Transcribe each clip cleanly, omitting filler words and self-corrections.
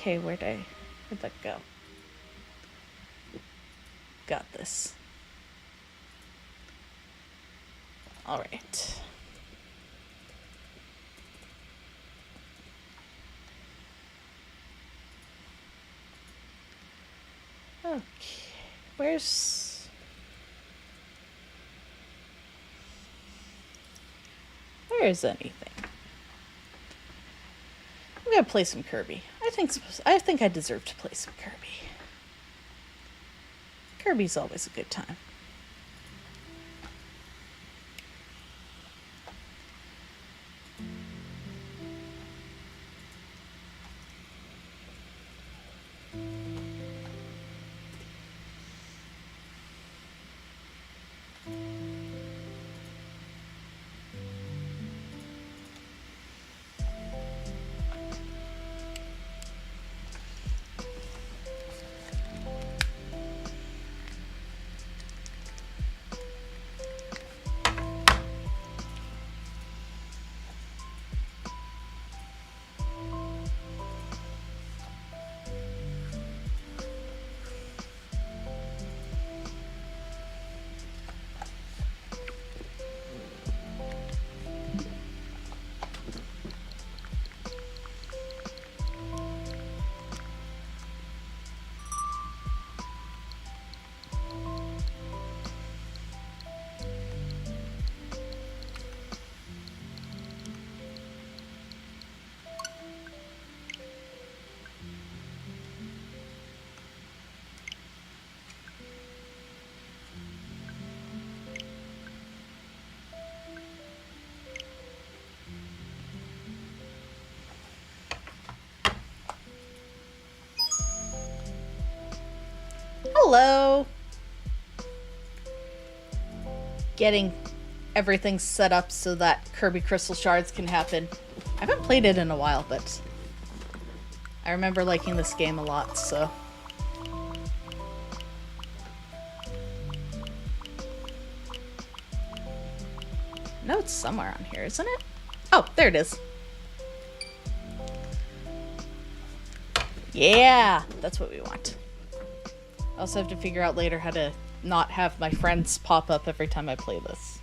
Okay, where'd that go? Got this. All right. Okay, where's anything? I'm gonna play some Kirby. I think I deserve to play some Kirby. Kirby's always a good time. Hello! Getting everything set up so that Kirby Crystal Shards can happen. I haven't played it in a while, but I remember liking this game a lot, so... No, it's somewhere on here, isn't it? Oh, there it is. Yeah, that's what we want. I also have to figure out later how to not have my friends pop up every time I play this.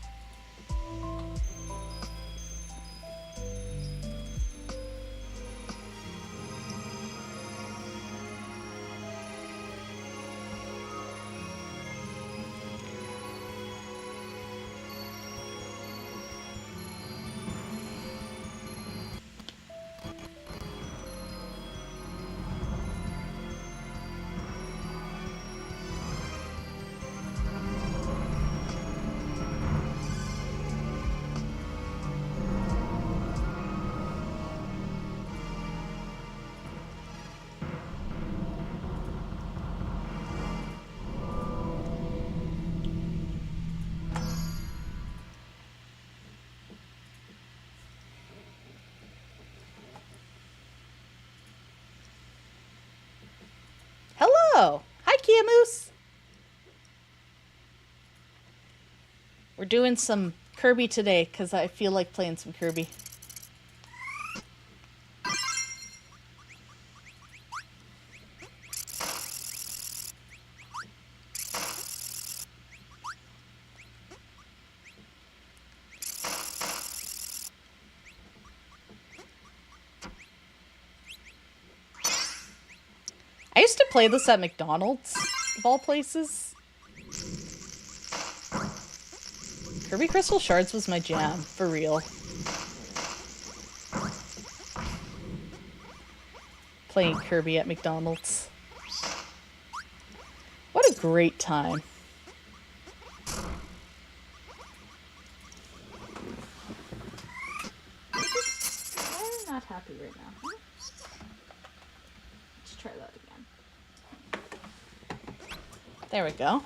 Hello! Hi, Kia Moose! We're doing some Kirby today, because I feel like playing some Kirby. I used to play this at McDonald's, of all places. Kirby Crystal Shards was my jam, for real. Playing Kirby at McDonald's. What a great time. I'm not happy right now. Let's try that again. There we go.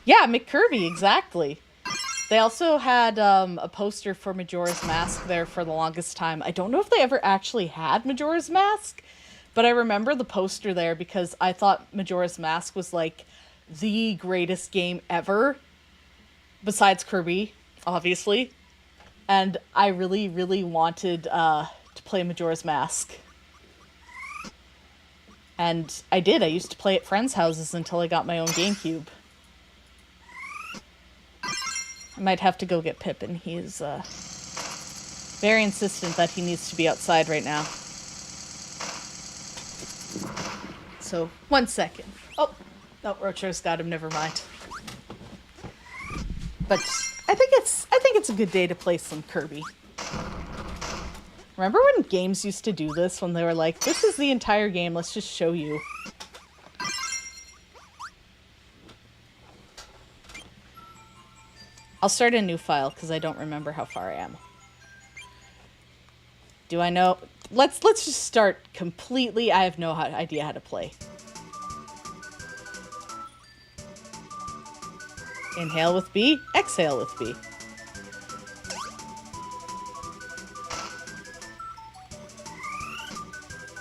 Yeah, McKirby, exactly. They also had a poster for Majora's Mask there for the longest time. I don't know if they ever actually had Majora's Mask, but I remember the poster there because I thought Majora's Mask was like the greatest game ever, besides Kirby, obviously. And I really, really wanted to play Majora's Mask. And I did. I used to play at friends' houses until I got my own GameCube. I might have to go get Pippin. He's very insistent that he needs to be outside right now. So, 1 second. Oh, no, Rocho's got him. Never mind. But I think it's a good day to play some Kirby. Remember when games used to do this? When they were like, "This is the entire game. Let's just show you." I'll start a new file because I don't remember how far I am. Do I know? Let's just start completely. I have no idea how to play. Inhale with B, exhale with B.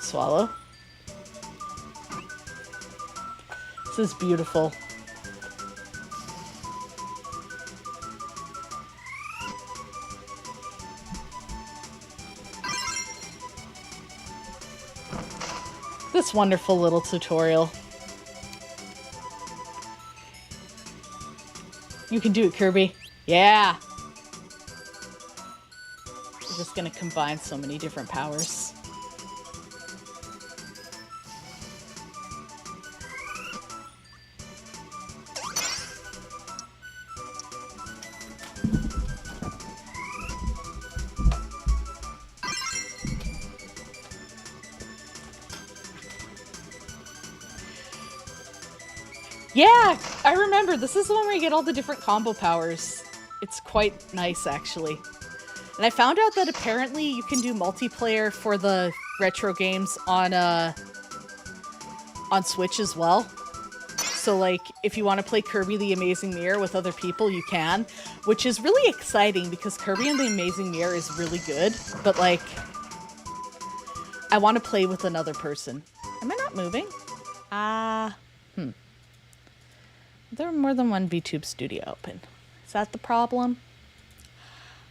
Swallow. This is beautiful. This wonderful little tutorial. You can do it, Kirby. Yeah! We're just gonna combine so many different powers. Yeah, I remember. This is the one where you get all the different combo powers. It's quite nice, actually. And I found out that apparently you can do multiplayer for the retro games on Switch as well. So, like, if you want to play Kirby the Amazing Mirror with other people, you can. Which is really exciting because Kirby and the Amazing Mirror is really good. But, like, I want to play with another person. Am I not moving? There are more than one VTube studio open. Is that the problem?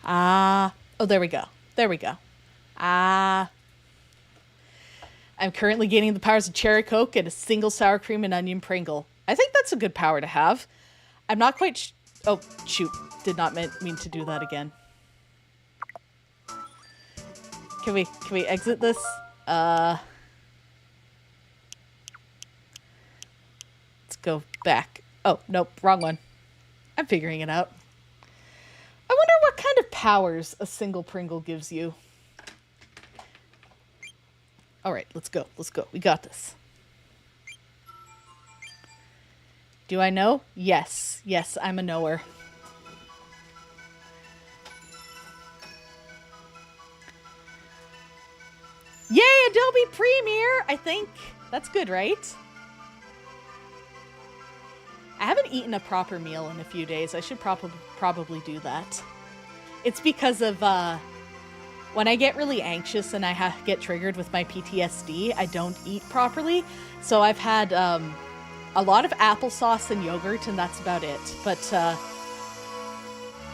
Oh, there we go. There we go. I'm currently gaining the powers of Cherry Coke and a single sour cream and onion Pringle. I think that's a good power to have. I'm not quite oh, shoot. Did not mean to do that again. Can we exit this? Let's go back. Oh, nope, wrong one. I'm figuring it out. I wonder what kind of powers a single Pringle gives you. Alright, let's go. Let's go. We got this. Do I know? Yes. Yes, I'm a knower. Yay, Adobe Premiere! I think that's good, right? I haven't eaten a proper meal in a few days. I should probably do that. It's because of when I get really anxious and I get triggered with my PTSD, I don't eat properly. So I've had a lot of applesauce and yogurt, and that's about it. But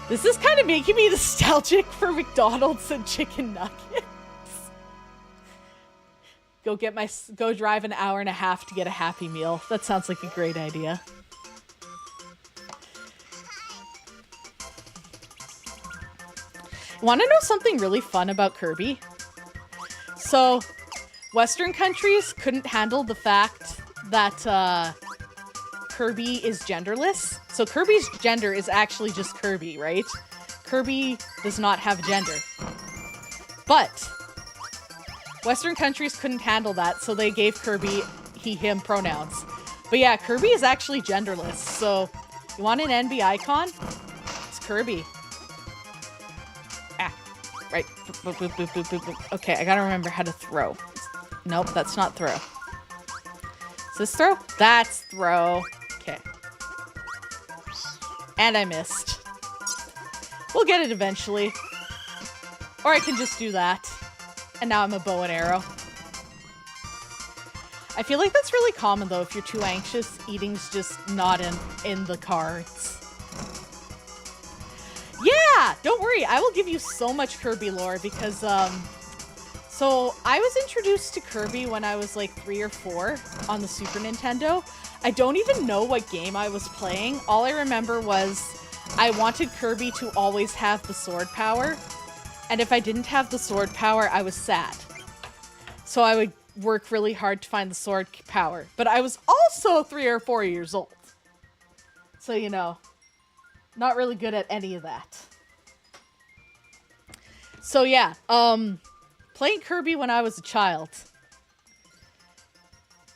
this is kind of making me nostalgic for McDonald's and chicken nuggets. Go drive an hour and a half to get a Happy Meal. That sounds like a great idea. Want to know something really fun about Kirby? So, Western countries couldn't handle the fact that Kirby is genderless. So Kirby's gender is actually just Kirby, right? Kirby does not have gender. But Western countries couldn't handle that, so they gave Kirby he, him pronouns. But yeah, Kirby is actually genderless. So you want an NB icon? It's Kirby. Ah, right. Boop, boop, boop, boop, boop, boop. Okay, I gotta remember how to throw. Nope, that's not throw. Is this throw? That's throw. Okay. And I missed. We'll get it eventually. Or I can just do that. And now I'm a bow and arrow. I feel like that's really common though. If you're too anxious, eating's just not in the cards. Yeah! Don't worry, I will give you so much Kirby lore because, so I was introduced to Kirby when I was like 3 or 4 on the Super Nintendo. I don't even know what game I was playing. All I remember was I wanted Kirby to always have the sword power. And if I didn't have the sword power, I was sad. So I would work really hard to find the sword power. But I was also 3 or 4 years old. So, you know, not really good at any of that. So yeah, playing Kirby when I was a child,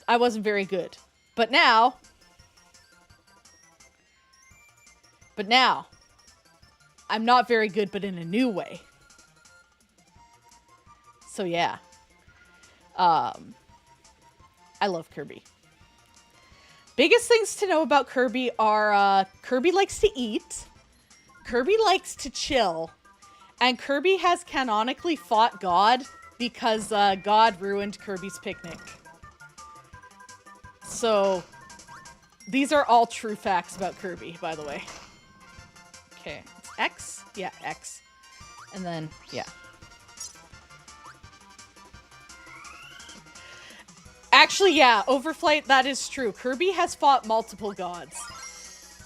I wasn't very good. But now, I'm not very good, but in a new way. So yeah, I love Kirby. Biggest things to know about Kirby are Kirby likes to eat, Kirby likes to chill, and Kirby has canonically fought God because God ruined Kirby's picnic. So these are all true facts about Kirby, by the way. Okay, it's X? Yeah, X. And then, yeah. Actually, yeah, Overflight, that is true. Kirby has fought multiple gods.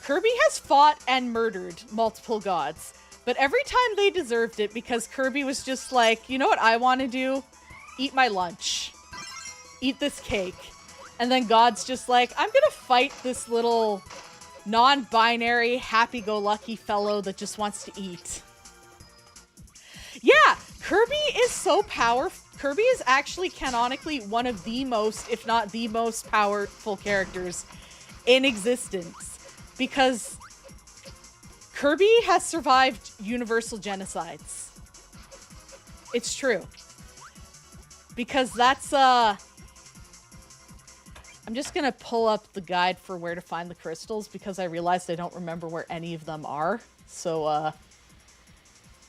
Kirby has fought and murdered multiple gods. But every time they deserved it because Kirby was just like, you know what I want to do? Eat my lunch. Eat this cake. And then God's just like, I'm gonna fight this little non-binary, happy-go-lucky fellow that just wants to eat. Yeah, Kirby is so powerful. Kirby is actually canonically one of the most, if not the most powerful characters in existence. Because Kirby has survived universal genocides. It's true. Because that's, I'm just gonna pull up the guide for where to find the crystals because I realized I don't remember where any of them are. So,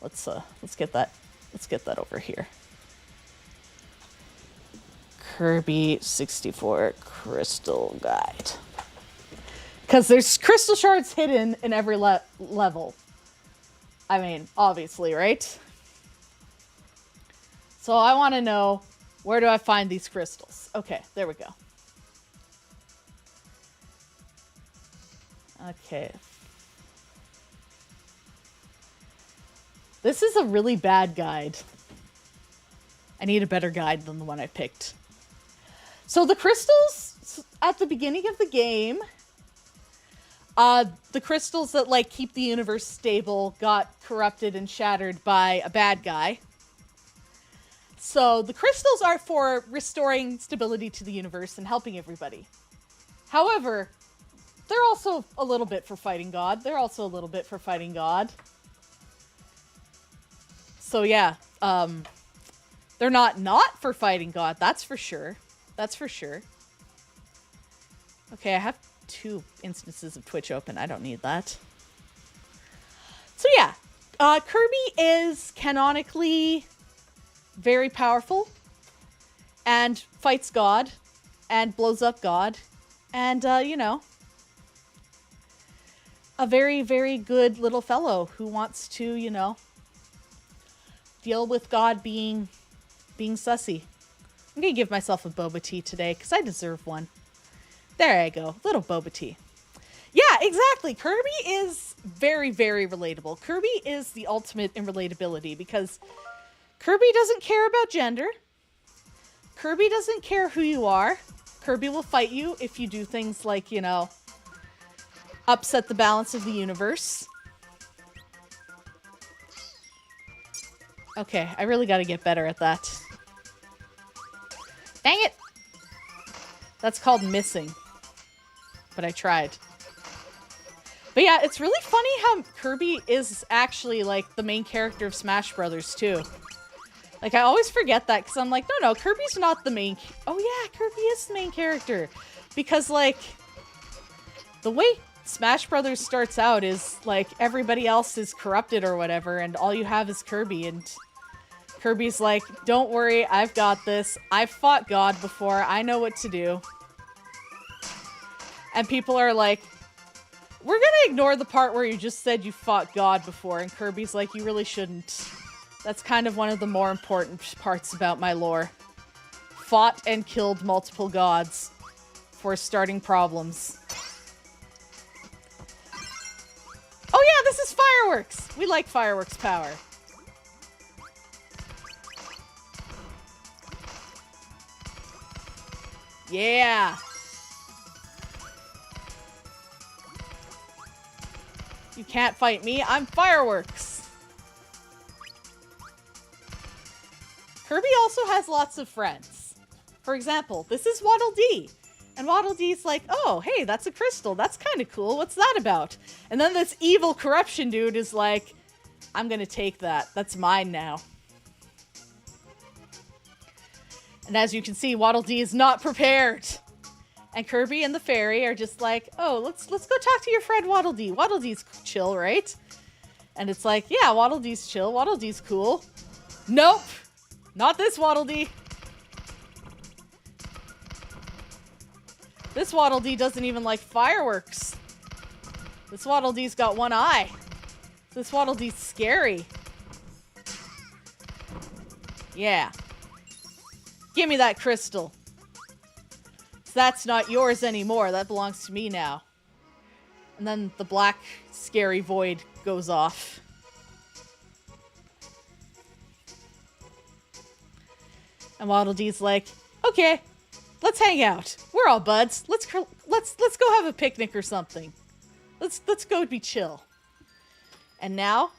let's get that over here. Kirby 64 Crystal Guide. Because there's crystal shards hidden in every level. I mean, obviously, right? So I want to know, where do I find these crystals? Okay, there we go. Okay. This is a really bad guide. I need a better guide than the one I picked. So the crystals at the beginning of the game, the crystals that like keep the universe stable got corrupted and shattered by a bad guy. So the crystals are for restoring stability to the universe and helping everybody. However, they're also a little bit for fighting God. So yeah, they're not for fighting God, that's for sure. Okay, I have 2 instances of Twitch open. I don't need that. So yeah, Kirby is canonically very powerful and fights God and blows up God and, you know, a very, very good little fellow who wants to, you know, deal with God being sussy. I'm gonna give myself a boba tea today because I deserve one. There I go. Little boba tea. Yeah, exactly. Kirby is very, very relatable. Kirby is the ultimate in relatability because Kirby doesn't care about gender. Kirby doesn't care who you are. Kirby will fight you if you do things like, you know, upset the balance of the universe. Okay, I really gotta get better at that. Dang it! That's called missing. But I tried. But yeah, it's really funny how Kirby is actually, like, the main character of Smash Brothers, too. Like, I always forget that, because I'm like, no, Kirby's not the main... Oh yeah, Kirby is the main character. Because, like, the way Smash Brothers starts out is, like, everybody else is corrupted or whatever, and all you have is Kirby, and Kirby's like, don't worry, I've got this. I've fought God before. I know what to do. And people are like, we're gonna ignore the part where you just said you fought God before, and Kirby's like, you really shouldn't. That's kind of one of the more important parts about my lore. Fought and killed multiple gods for starting problems. Oh yeah, this is fireworks! We like fireworks power. Yeah! You can't fight me, I'm fireworks! Kirby also has lots of friends. For example, this is Waddle Dee. And Waddle Dee's like, oh, hey, that's a crystal. That's kind of cool. What's that about? And then this evil corruption dude is like, I'm gonna take that. That's mine now. And as you can see, Waddle Dee is not prepared. And Kirby and the fairy are just like, oh, let's go talk to your friend Waddle Dee. Waddle Dee's chill, right? And it's like, yeah, Waddle Dee's chill. Waddle Dee's cool. Nope. Not this Waddle Dee. This Waddle Dee doesn't even like fireworks. This Waddle Dee's got one eye. This Waddle Dee's scary. Yeah. Give me that crystal. That's not yours anymore. That belongs to me now. And then the black, scary void goes off. And Waddle Dee's like, okay, let's hang out. We're all buds. Let's go have a picnic or something. Let's go be chill. And now,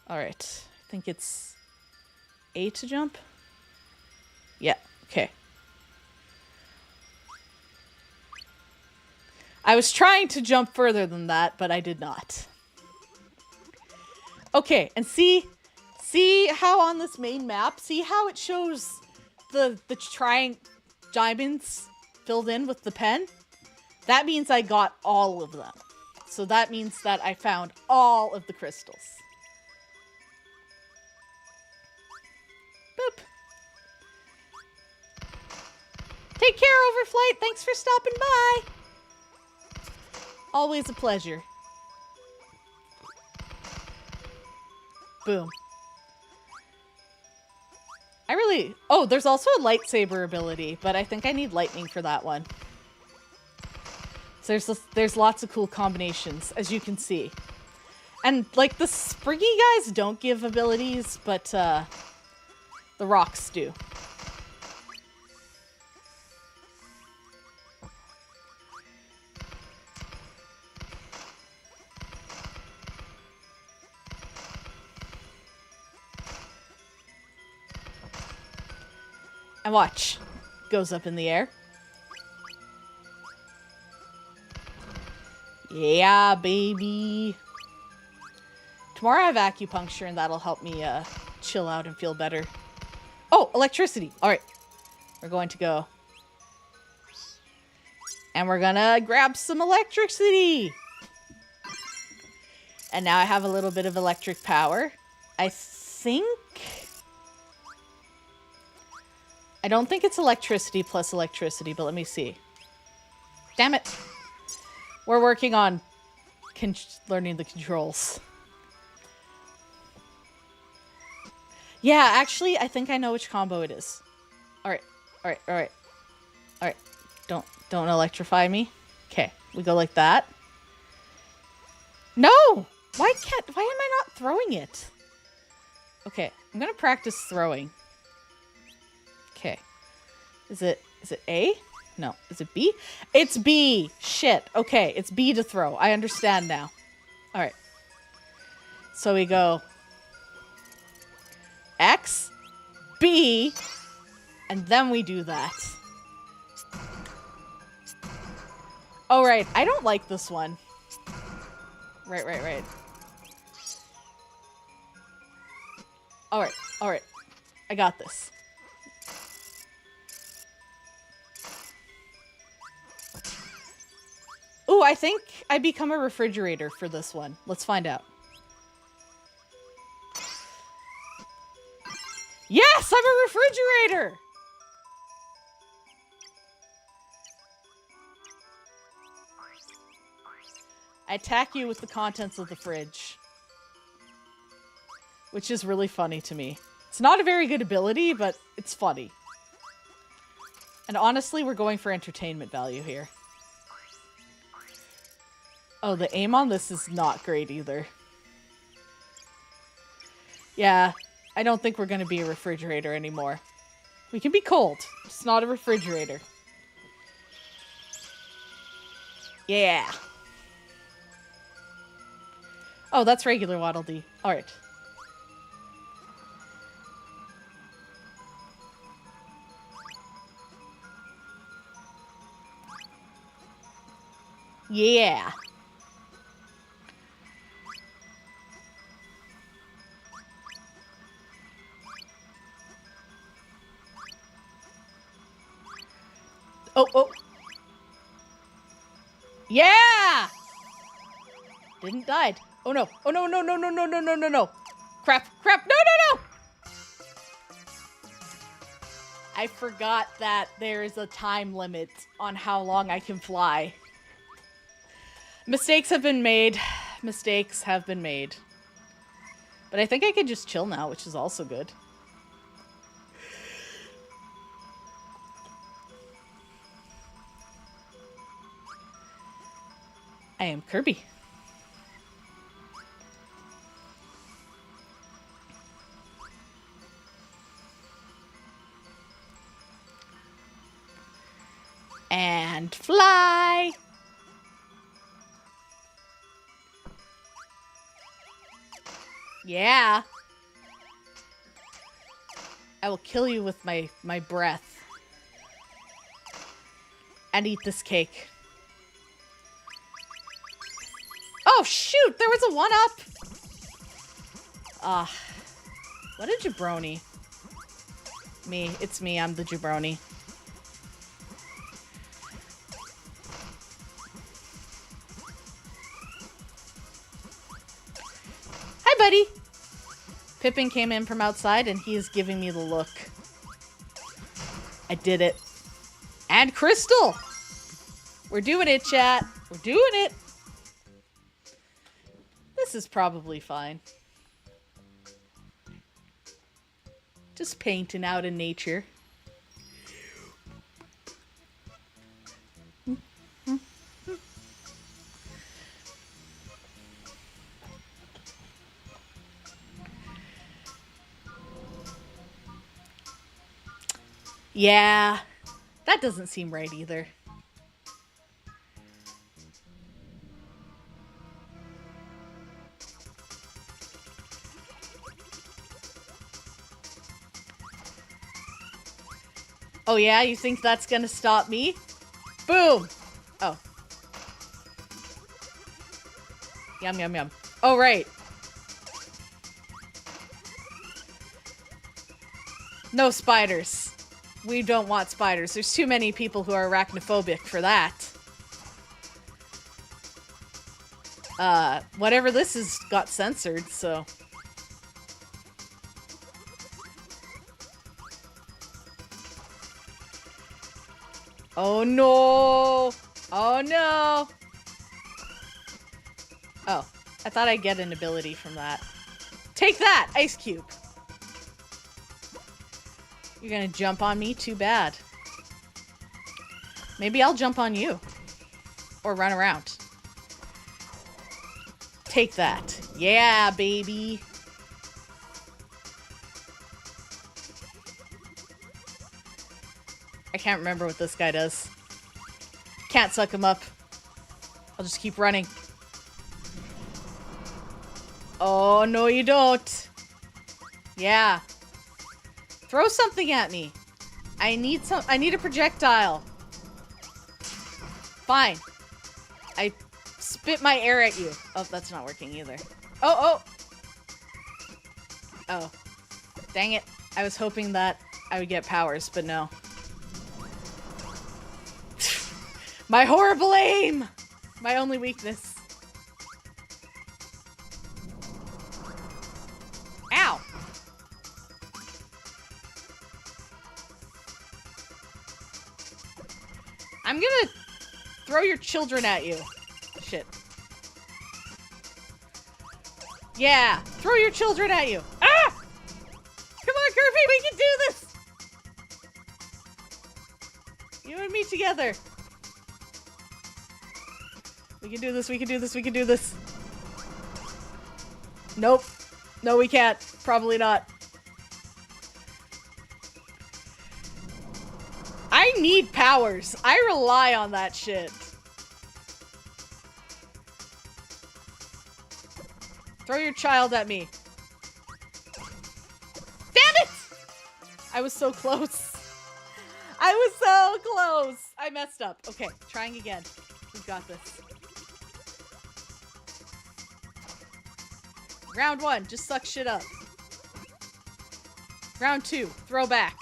all right, I think it's A to jump. Yeah, okay. I was trying to jump further than that, but I did not. Okay, and see how on this main map, see how it shows the diamonds filled in with the pen? That means I got all of them. So that means that I found all of the crystals. Boop. Take care, Overflight. Thanks for stopping by. Always a pleasure. Boom. Oh, there's also a lightsaber ability, but I think I need lightning for that one. So there's lots of cool combinations, as you can see. And, like, the Spriggy guys don't give abilities, but, the rocks do. And watch. Goes up in the air. Yeah, baby. Tomorrow I have acupuncture and that'll help me chill out and feel better. Oh, electricity. All right. We're going to go. And we're gonna grab some electricity. And now I have a little bit of electric power. I don't think it's electricity plus electricity, but let me see. Damn it. We're working on learning the controls. Yeah, actually, I think I know which combo it is. Alright, alright, alright. Alright, don't electrify me. Okay, we go like that. No! Why am I not throwing it? Okay, I'm gonna practice throwing. Okay, Is it A? No. Is it B? It's B. Shit. Okay, it's B to throw. I understand now. All right. So we go X, B, and then we do that. Oh, right. I don't like this one. Right. All right. I got this. Ooh, I think I become a refrigerator for this one. Let's find out. Yes, I'm a refrigerator! I attack you with the contents of the fridge. Which is really funny to me. It's not a very good ability, but it's funny. And honestly, we're going for entertainment value here. Oh, the aim on this is not great either. Yeah, I don't think we're going to be a refrigerator anymore. We can be cold, just not a refrigerator. Yeah. Oh, that's regular Waddle Dee. Alright. Yeah. Oh. Yeah! Didn't died. Oh no. Oh no. Crap. No. I forgot that there is a time limit on how long I can fly. Mistakes have been made. But I think I can just chill now, which is also good. I am Kirby. And fly! Yeah. I will kill you with my breath. And eat this cake. Oh, shoot! There was a one-up! What a jabroni. Me. It's me. I'm the jabroni. Hi, buddy! Pippin came in from outside, and he is giving me the look. I did it. And Crystal! We're doing it, chat. We're doing it! This is probably fine. Just painting out in nature. Yeah, that doesn't seem right either. Oh yeah, you think that's gonna stop me? Boom! Oh. Yum. Oh, right. No spiders. We don't want spiders. There's too many people who are arachnophobic for that. Whatever this is got censored, so... Oh no! Oh no! Oh, I thought I'd get an ability from that. Take that, Ice Cube! You're gonna jump on me? Too bad. Maybe I'll jump on you. Or run around. Take that. Yeah, baby! I can't remember what this guy does. Can't suck him up. I'll just keep running. Oh, no you don't. Yeah. Throw something at me. I need a projectile. Fine. I spit my air at you. Oh, that's not working either. Oh. Oh. Dang it. I was hoping that I would get powers, but no. My horrible aim! My only weakness. Ow! I'm gonna throw your children at you. Shit. Yeah! Throw your children at you! Ah! Come on, Kirby! We can do this! You and me together. We can do this, we can do this, we can do this. Nope. No, we can't. Probably not. I need powers. I rely on that shit. Throw your child at me. Damn it! I was so close. I was so close. I messed up. Okay, trying again. We've got this. Round 1, just suck shit up. Round 2, throw back.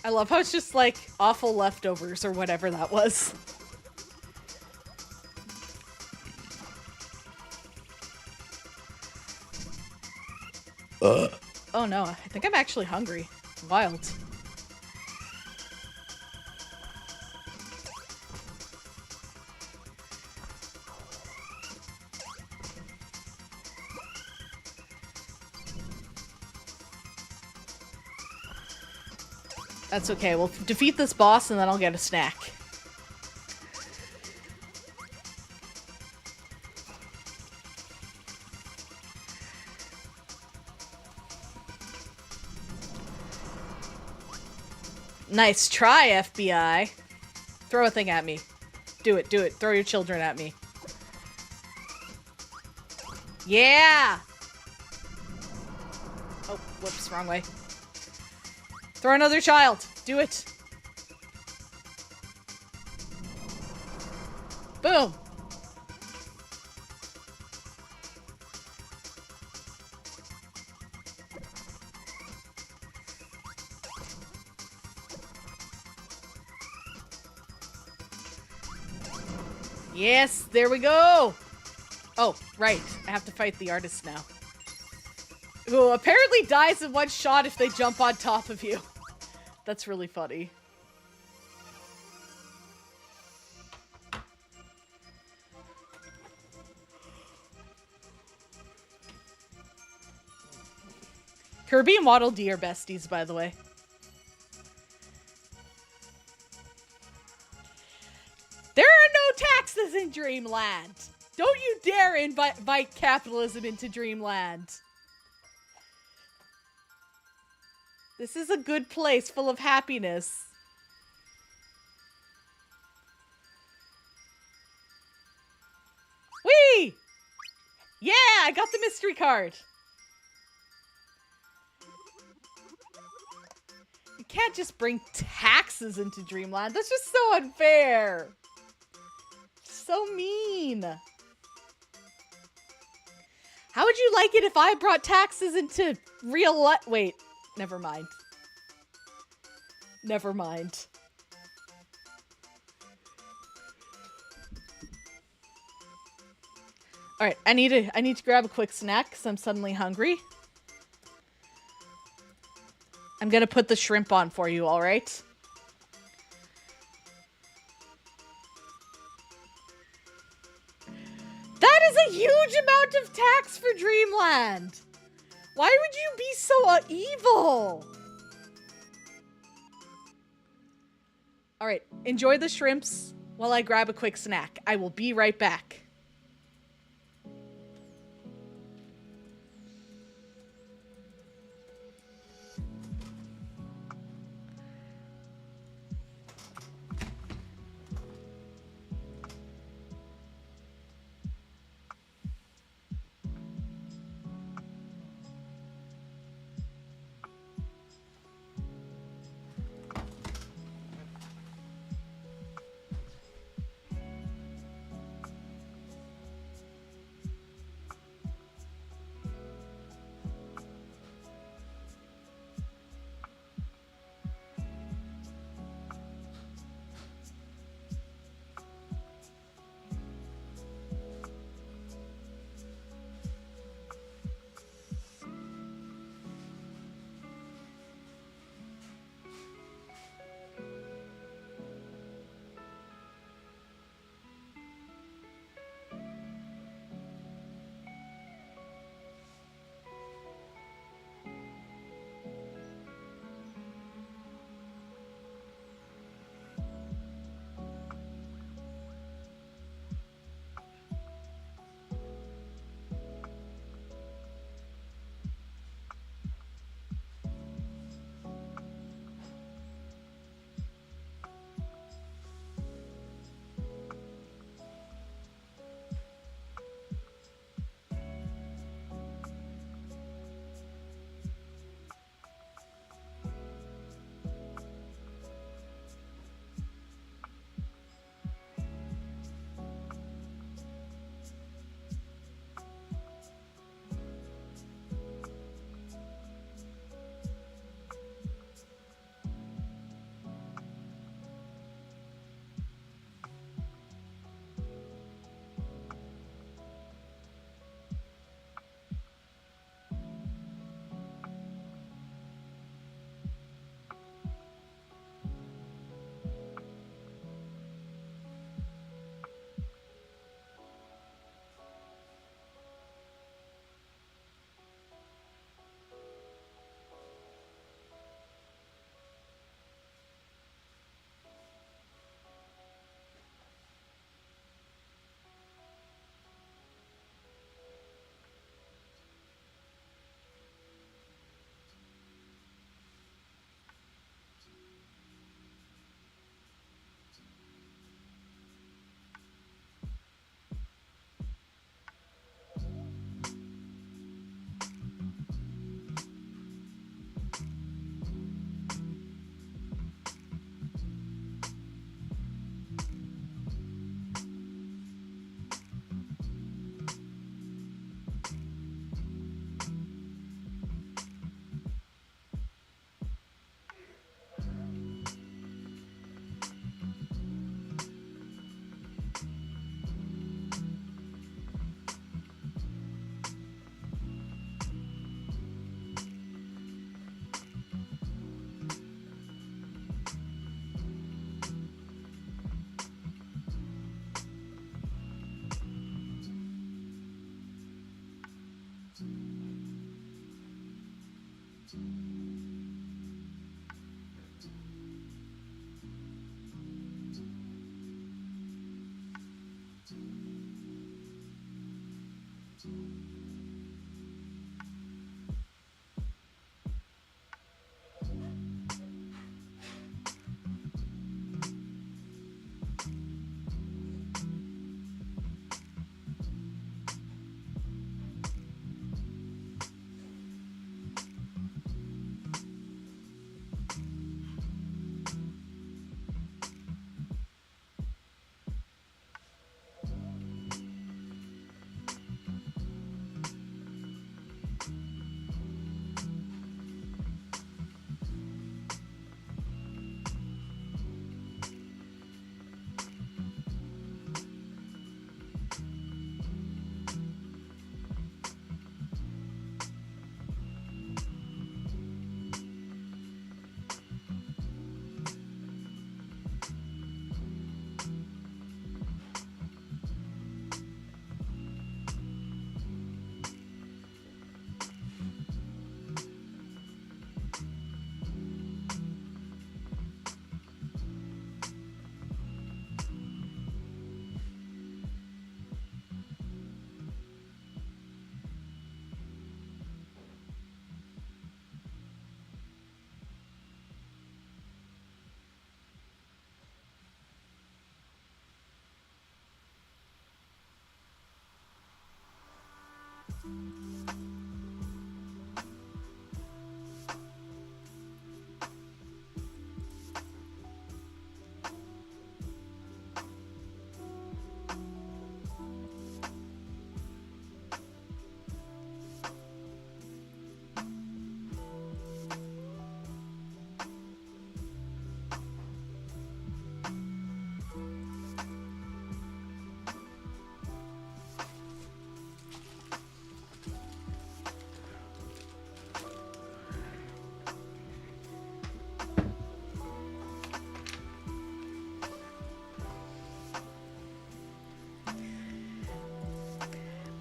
I love how it's just like awful leftovers or whatever that was. Oh no, I think I'm actually hungry. Wild. That's okay, we'll defeat this boss and then I'll get a snack. Nice try, FBI. Throw a thing at me. Do it, do it. Throw your children at me. Yeah! Oh, whoops, wrong way. Throw another child. Do it. Boom. Yes, there we go. Oh, right. I have to fight the artist now. Who apparently dies in one shot if they jump on top of you. That's really funny. Kirby and Waddle Dee are besties, by the way. There are no taxes in Dreamland! Don't you dare invite capitalism into Dreamland. This is a good place full of happiness. Whee! Yeah, I got the mystery card. You can't just bring taxes into Dreamland. That's just so unfair. So mean. How would you like it if I brought taxes into real life? Wait, never mind. Never mind. All right, I need to grab a quick snack because I'm suddenly hungry. I'm gonna put the shrimp on for you, all right? That is a huge amount of tax for Dreamland. Why would you be so evil? All right, enjoy the shrimps while I grab a quick snack. I will be right back.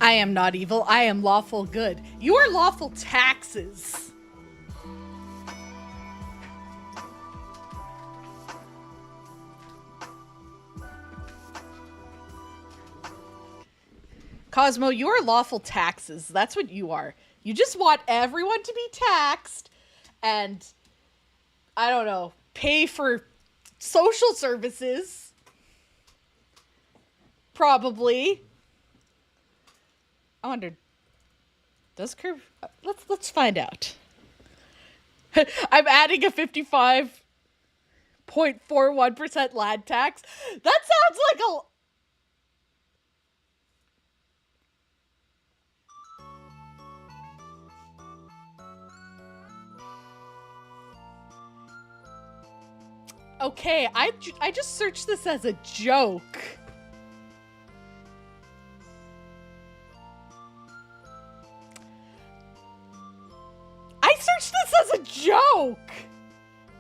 I am not evil. I am lawful good. You are lawful taxes. Cosmo, you are lawful taxes. That's what you are. You just want everyone to be taxed and, I don't know, pay for social services. Probably. I wonder, does Kirby... Let's find out. I'm adding a 55.41% land tax. That sounds like a... Okay, I just searched this as a joke. I searched this as a joke!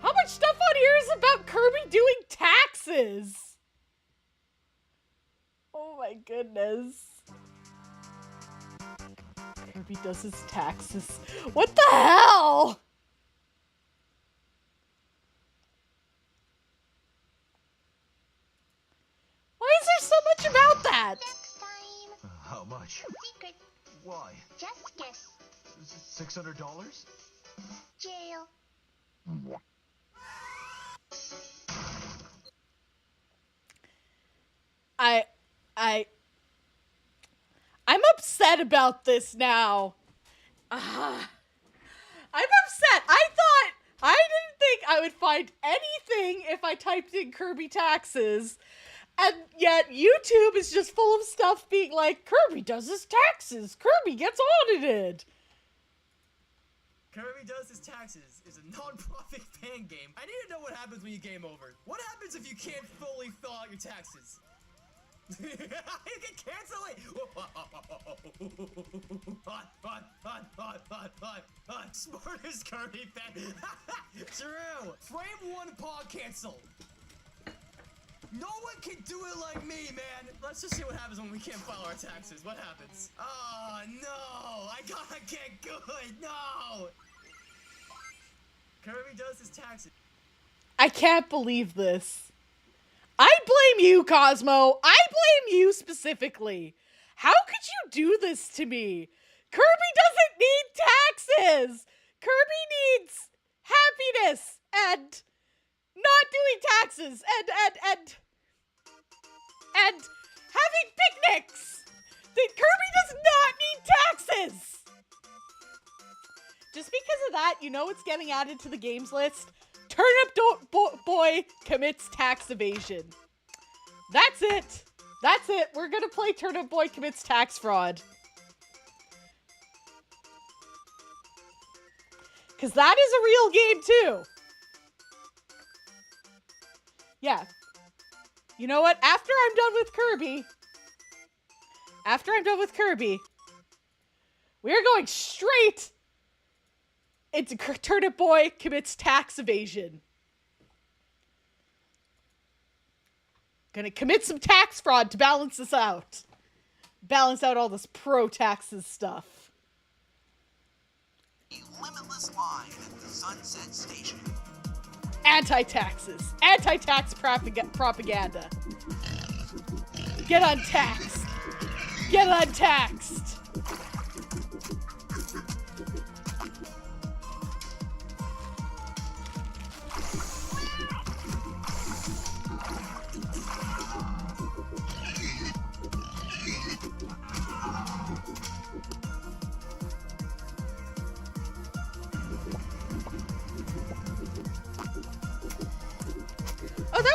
How much stuff on here is about Kirby doing taxes? Oh my goodness. Kirby does his taxes. What the hell? Why is there so much about that? Next time. How much? Secret. Why? Just guess. $600? Jail. I'm upset about this now. I'm upset. I didn't think I would find anything if I typed in Kirby taxes. And yet YouTube is just full of stuff being like, Kirby does his taxes. Kirby gets audited. Kirby Does His Taxes is a non-profit fan game. I need to know what happens when you game over. What happens if you can't fully fill out your taxes? You can cancel it! Smartest Kirby fan. True. Frame one paw cancel. No one can do it like me, man. Let's just see what happens when we can't file our taxes. What happens? Oh, no. I gotta get good. No. Kirby does his taxes. I can't believe this. I blame you, Cosmo. I blame you specifically. How could you do this to me? Kirby doesn't need taxes. Kirby needs happiness and not doing taxes and having picnics. Kirby does not need taxes. Just because of that, you know what's getting added to the games list? Turnip Boy commits tax evasion. That's it. That's it. We're gonna play Turnip Boy commits tax fraud. Because that is a real game too. Yeah. You know what? After I'm done with Kirby, we're going straight into Turnip Boy commits tax evasion. Gonna commit some tax fraud to balance this out. Balance out all this pro-taxes stuff. A limitless line at the Sunset Station. Anti-taxes. Anti-tax propaganda. Get untaxed. Get untaxed.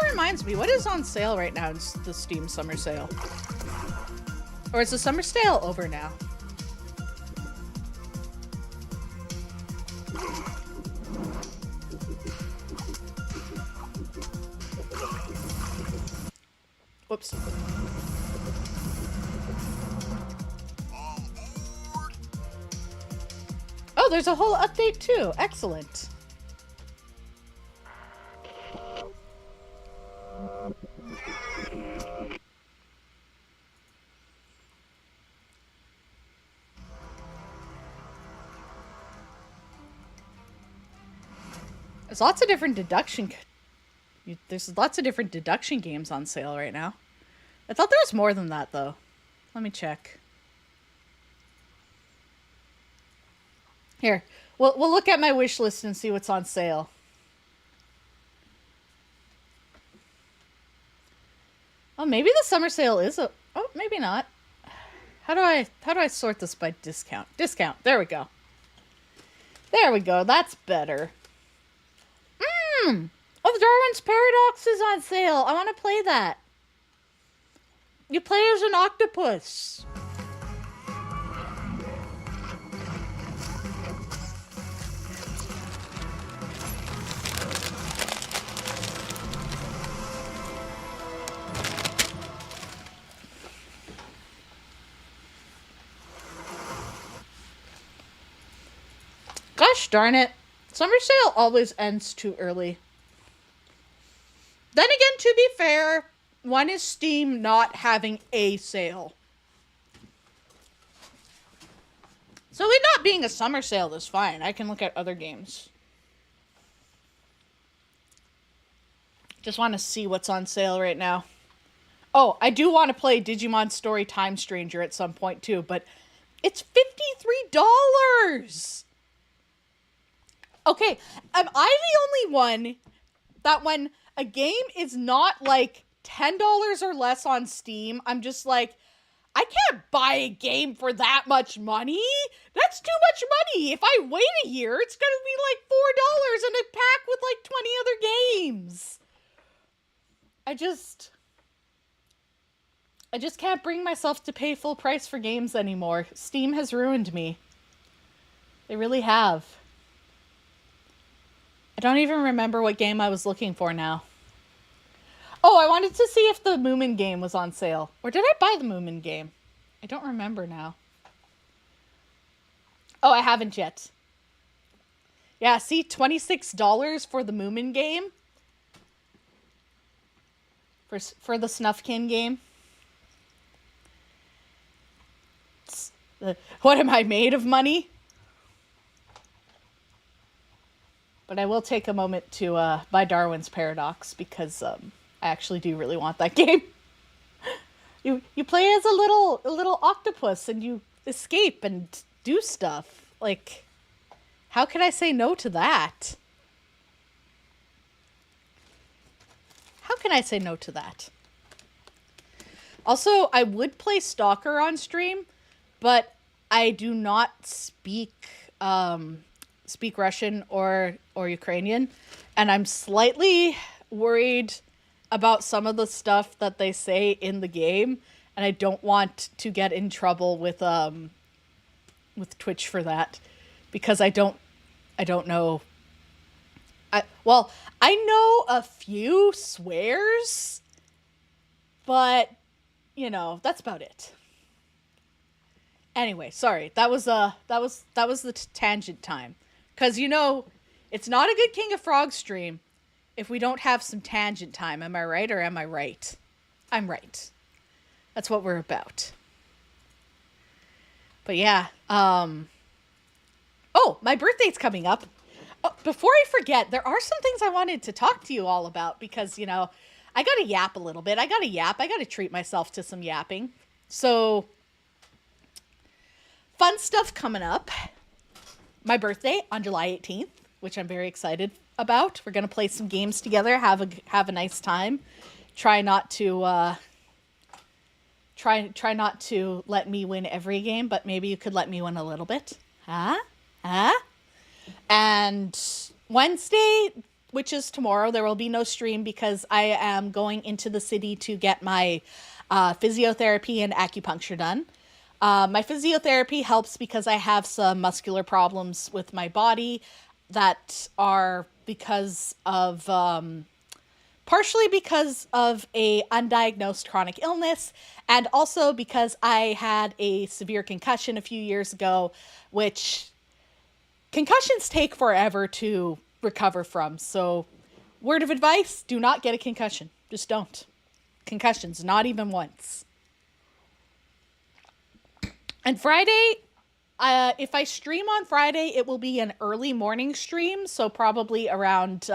that reminds me, what is on sale right now in the Steam summer sale? Or is the summer sale over now? Whoops. Oh, there's a whole update too. Excellent. There's lots of different there's lots of different deduction games on sale right now. I thought there was more than that though. Let me check. Here, we'll look at my wish list and see what's on sale. Oh, maybe the summer sale is oh, maybe not. How do I sort this by discount? Discount. There we go. There we go. That's better. Oh, Darwin's Paradox is on sale. I want to play that. You play as an octopus. Gosh darn it. Summer sale always ends too early. Then again, to be fair, one is Steam not having a sale. So it not being a summer sale is fine. I can look at other games. Just want to see what's on sale right now. Oh, I do want to play Digimon Story Time Stranger at some point too, but it's $53! Okay, am I the only one that when a game is not like $10 or less on Steam, I'm just like, I can't buy a game for that much money. That's too much money. If I wait a year, it's going to be like $4 and a pack with like 20 other games. I just can't bring myself to pay full price for games anymore. Steam has ruined me. They really have. I don't even remember what game I was looking for now. Oh, I wanted to see if the Moomin game was on sale. Or did I buy the Moomin game? I don't remember now. Oh, I haven't yet. Yeah, see, $26 for the Moomin game. For the Snufkin game. What am I made of money? But I will take a moment to buy Darwin's Paradox because I actually do really want that game. You play as a little octopus and you escape and do stuff. Like, how can I say no to that? How can I say no to that? Also, I would play Stalker on stream, but I do not speak Russian or Ukrainian, and I'm slightly worried about some of the stuff that they say in the game, and I don't want to get in trouble with Twitch for that because I don't know. I know a few swears, but you know, that's about it. Anyway, sorry. That was the tangent time. Cuz you know, it's not a good King of Frogs stream if we don't have some tangent time. Am I right or am I right? I'm right. That's what we're about. But yeah, oh, my birthday's coming up. Oh, before I forget, there are some things I wanted to talk to you all about because, you know, I got to yap a little bit. I got to treat myself to some yapping. So, fun stuff coming up. My birthday on July 18th, which I'm very excited about. We're going to play some games together, have a nice time. Try not to let me win every game, but maybe you could let me win a little bit. Huh? And Wednesday which is tomorrow, there will be no stream because I am going into the city to get my physiotherapy and acupuncture done. My physiotherapy helps because I have some muscular problems with my body that are because of partially because of a undiagnosed chronic illness, and also because I had a severe concussion a few years ago, which concussions take forever to recover from. So, word of advice, do not get a concussion. Just don't. Concussions, not even once. And Friday, if I stream on Friday, it will be an early morning stream, so probably around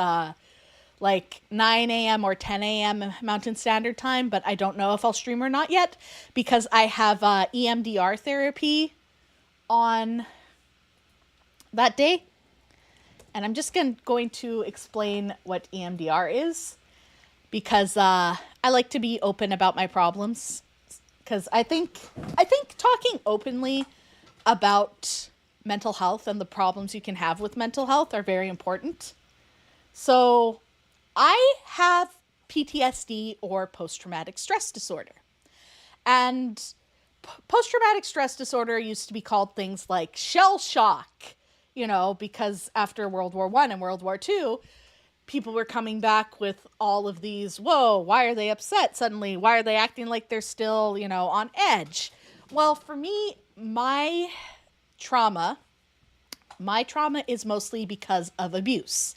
like 9 a.m. or 10 a.m. Mountain Standard Time, but I don't know if I'll stream or not yet because I have EMDR therapy on that day. And I'm just going to explain what EMDR is because I like to be open about my problems because I think talking openly about mental health and the problems you can have with mental health are very important. So I have PTSD or post-traumatic stress disorder. And post-traumatic stress disorder used to be called things like shell shock, you know, because after World War I and World War II, people were coming back with all of these, whoa, why are they upset suddenly? Why are they acting like they're still, you know, on edge? Well, for me, my trauma is mostly because of abuse.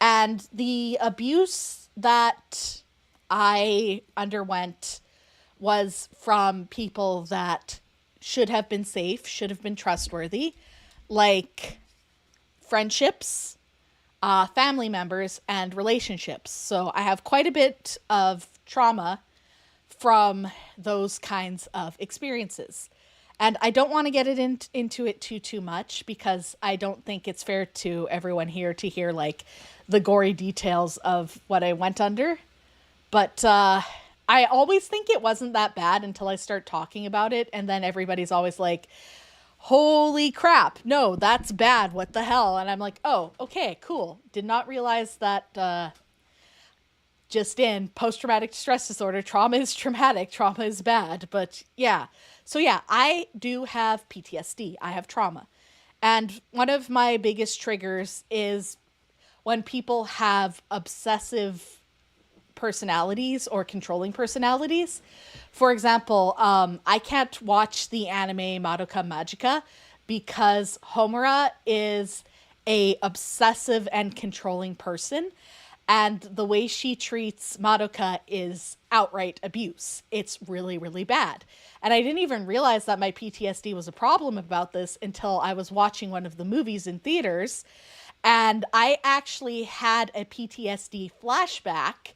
And the abuse that I underwent was from people that should have been safe, should have been trustworthy, like friendships, family members, and relationships. So I have quite a bit of trauma from those kinds of experiences. And I don't want to get into it too much because I don't think it's fair to everyone here to hear like the gory details of what I went under. But I always think it wasn't that bad until I start talking about it. And then everybody's always like, holy crap, no, that's bad. What the hell? And I'm like, oh, okay, cool. Did not realize that just in post-traumatic stress disorder, trauma is traumatic, trauma is bad. But yeah. So yeah, I do have PTSD. I have trauma. And one of my biggest triggers is when people have obsessive personalities or controlling personalities. For example, I can't watch the anime Madoka Magica because Homura is a obsessive and controlling person. And the way she treats Madoka is outright abuse. It's really, really bad. And I didn't even realize that my PTSD was a problem about this until I was watching one of the movies in theaters. And I actually had a PTSD flashback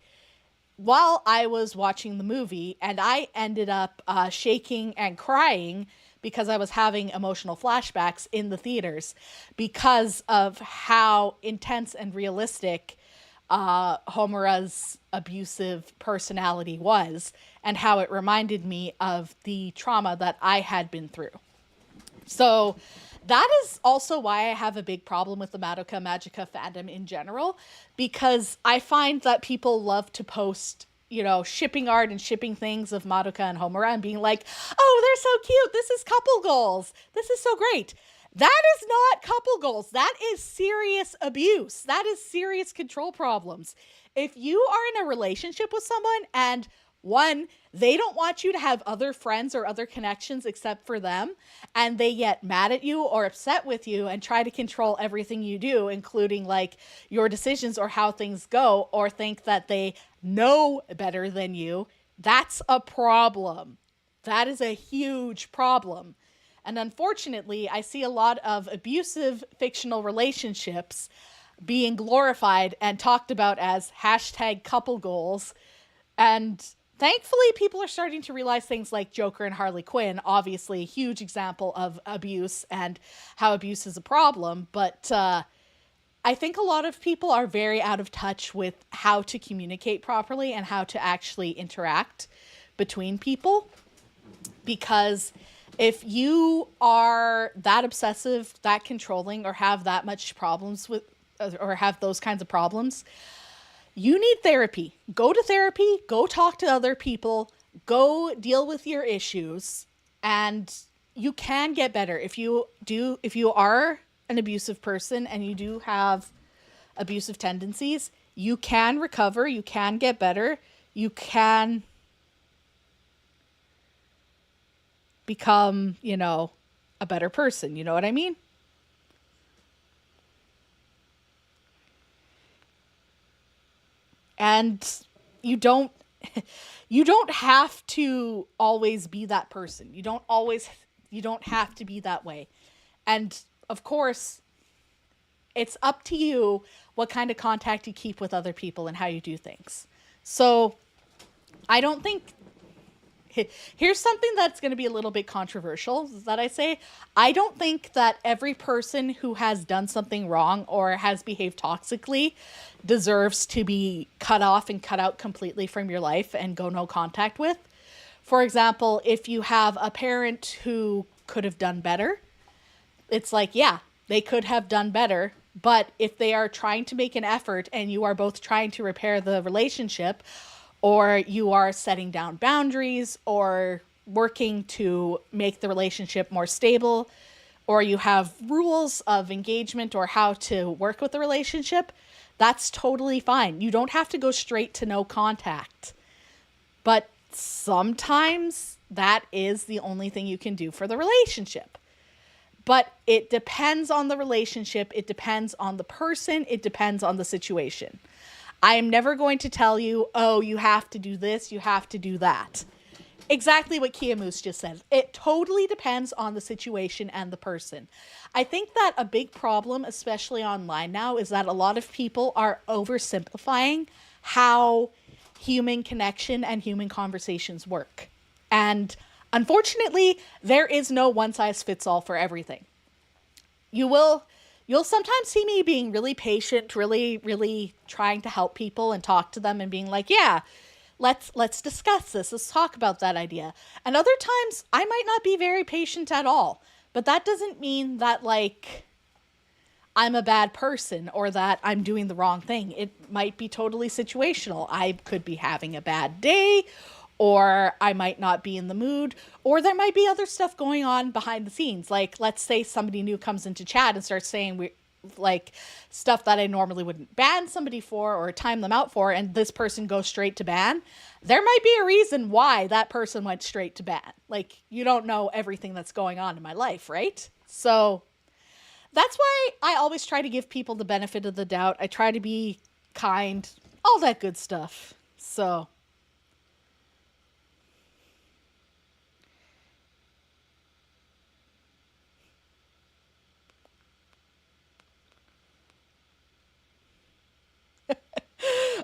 while I was watching the movie. And I ended up shaking and crying because I was having emotional flashbacks in the theaters because of how intense and realistic Homura's abusive personality was and how it reminded me of the trauma that I had been through. So that is also why I have a big problem with the Madoka Magica fandom in general, because I find that people love to post, you know, shipping art and shipping things of Madoka and Homura and being like, oh, they're so cute. This is couple goals. This is so great. That is not couple goals. That is serious abuse. That is serious control problems. If you are in a relationship with someone and one, they don't want you to have other friends or other connections except for them, and they get mad at you or upset with you and try to control everything you do, including like your decisions or how things go, or think that they know better than you, that's a problem. That is a huge problem. And unfortunately, I see a lot of abusive fictional relationships being glorified and talked about as hashtag couple goals. And thankfully, people are starting to realize things like Joker and Harley Quinn, obviously a huge example of abuse and how abuse is a problem. But I think a lot of people are very out of touch with how to communicate properly and how to actually interact between people. Because if you are that obsessive, that controlling, or have that much problems with or have those kinds of problems, you need therapy. Go to therapy, go talk to other people, go deal with your issues, and you can get better. If you are an abusive person and you do have abusive tendencies, you can recover, you can get better, you can become, a better person. You know what I mean? And you don't have to always be that person. You don't have to be that way. And of course, it's up to you what kind of contact you keep with other people and how you do things. So I don't think, here's something that's going to be a little bit controversial that I say. I don't think that every person who has done something wrong or has behaved toxically deserves to be cut off and cut out completely from your life and go no contact with. For example, if you have a parent who could have done better, it's like, yeah, they could have done better. But if they are trying to make an effort and you are both trying to repair the relationship, or you are setting down boundaries or working to make the relationship more stable, or you have rules of engagement or how to work with the relationship, that's totally fine. You don't have to go straight to no contact. But sometimes that is the only thing you can do for the relationship. But it depends on the relationship. It depends on the person. It depends on the situation. I am never going to tell you, oh, you have to do this, you have to do that. Exactly what Kia Moose just said. It totally depends on the situation and the person. I think that a big problem, especially online now, is that a lot of people are oversimplifying how human connection and human conversations work. And unfortunately, there is no one size fits all for everything. You'll sometimes see me being really patient, really, really trying to help people and talk to them and being like, yeah, let's discuss this. Let's talk about that idea. And other times I might not be very patient at all, but that doesn't mean that like I'm a bad person or that I'm doing the wrong thing. It might be totally situational. I could be having a bad day, or I might not be in the mood, or there might be other stuff going on behind the scenes. Like, let's say somebody new comes into chat and starts saying like stuff that I normally wouldn't ban somebody for or time them out for, and this person goes straight to ban. There might be a reason why that person went straight to ban. Like, you don't know everything that's going on in my life, right? So that's why I always try to give people the benefit of the doubt. I try to be kind, all that good stuff. So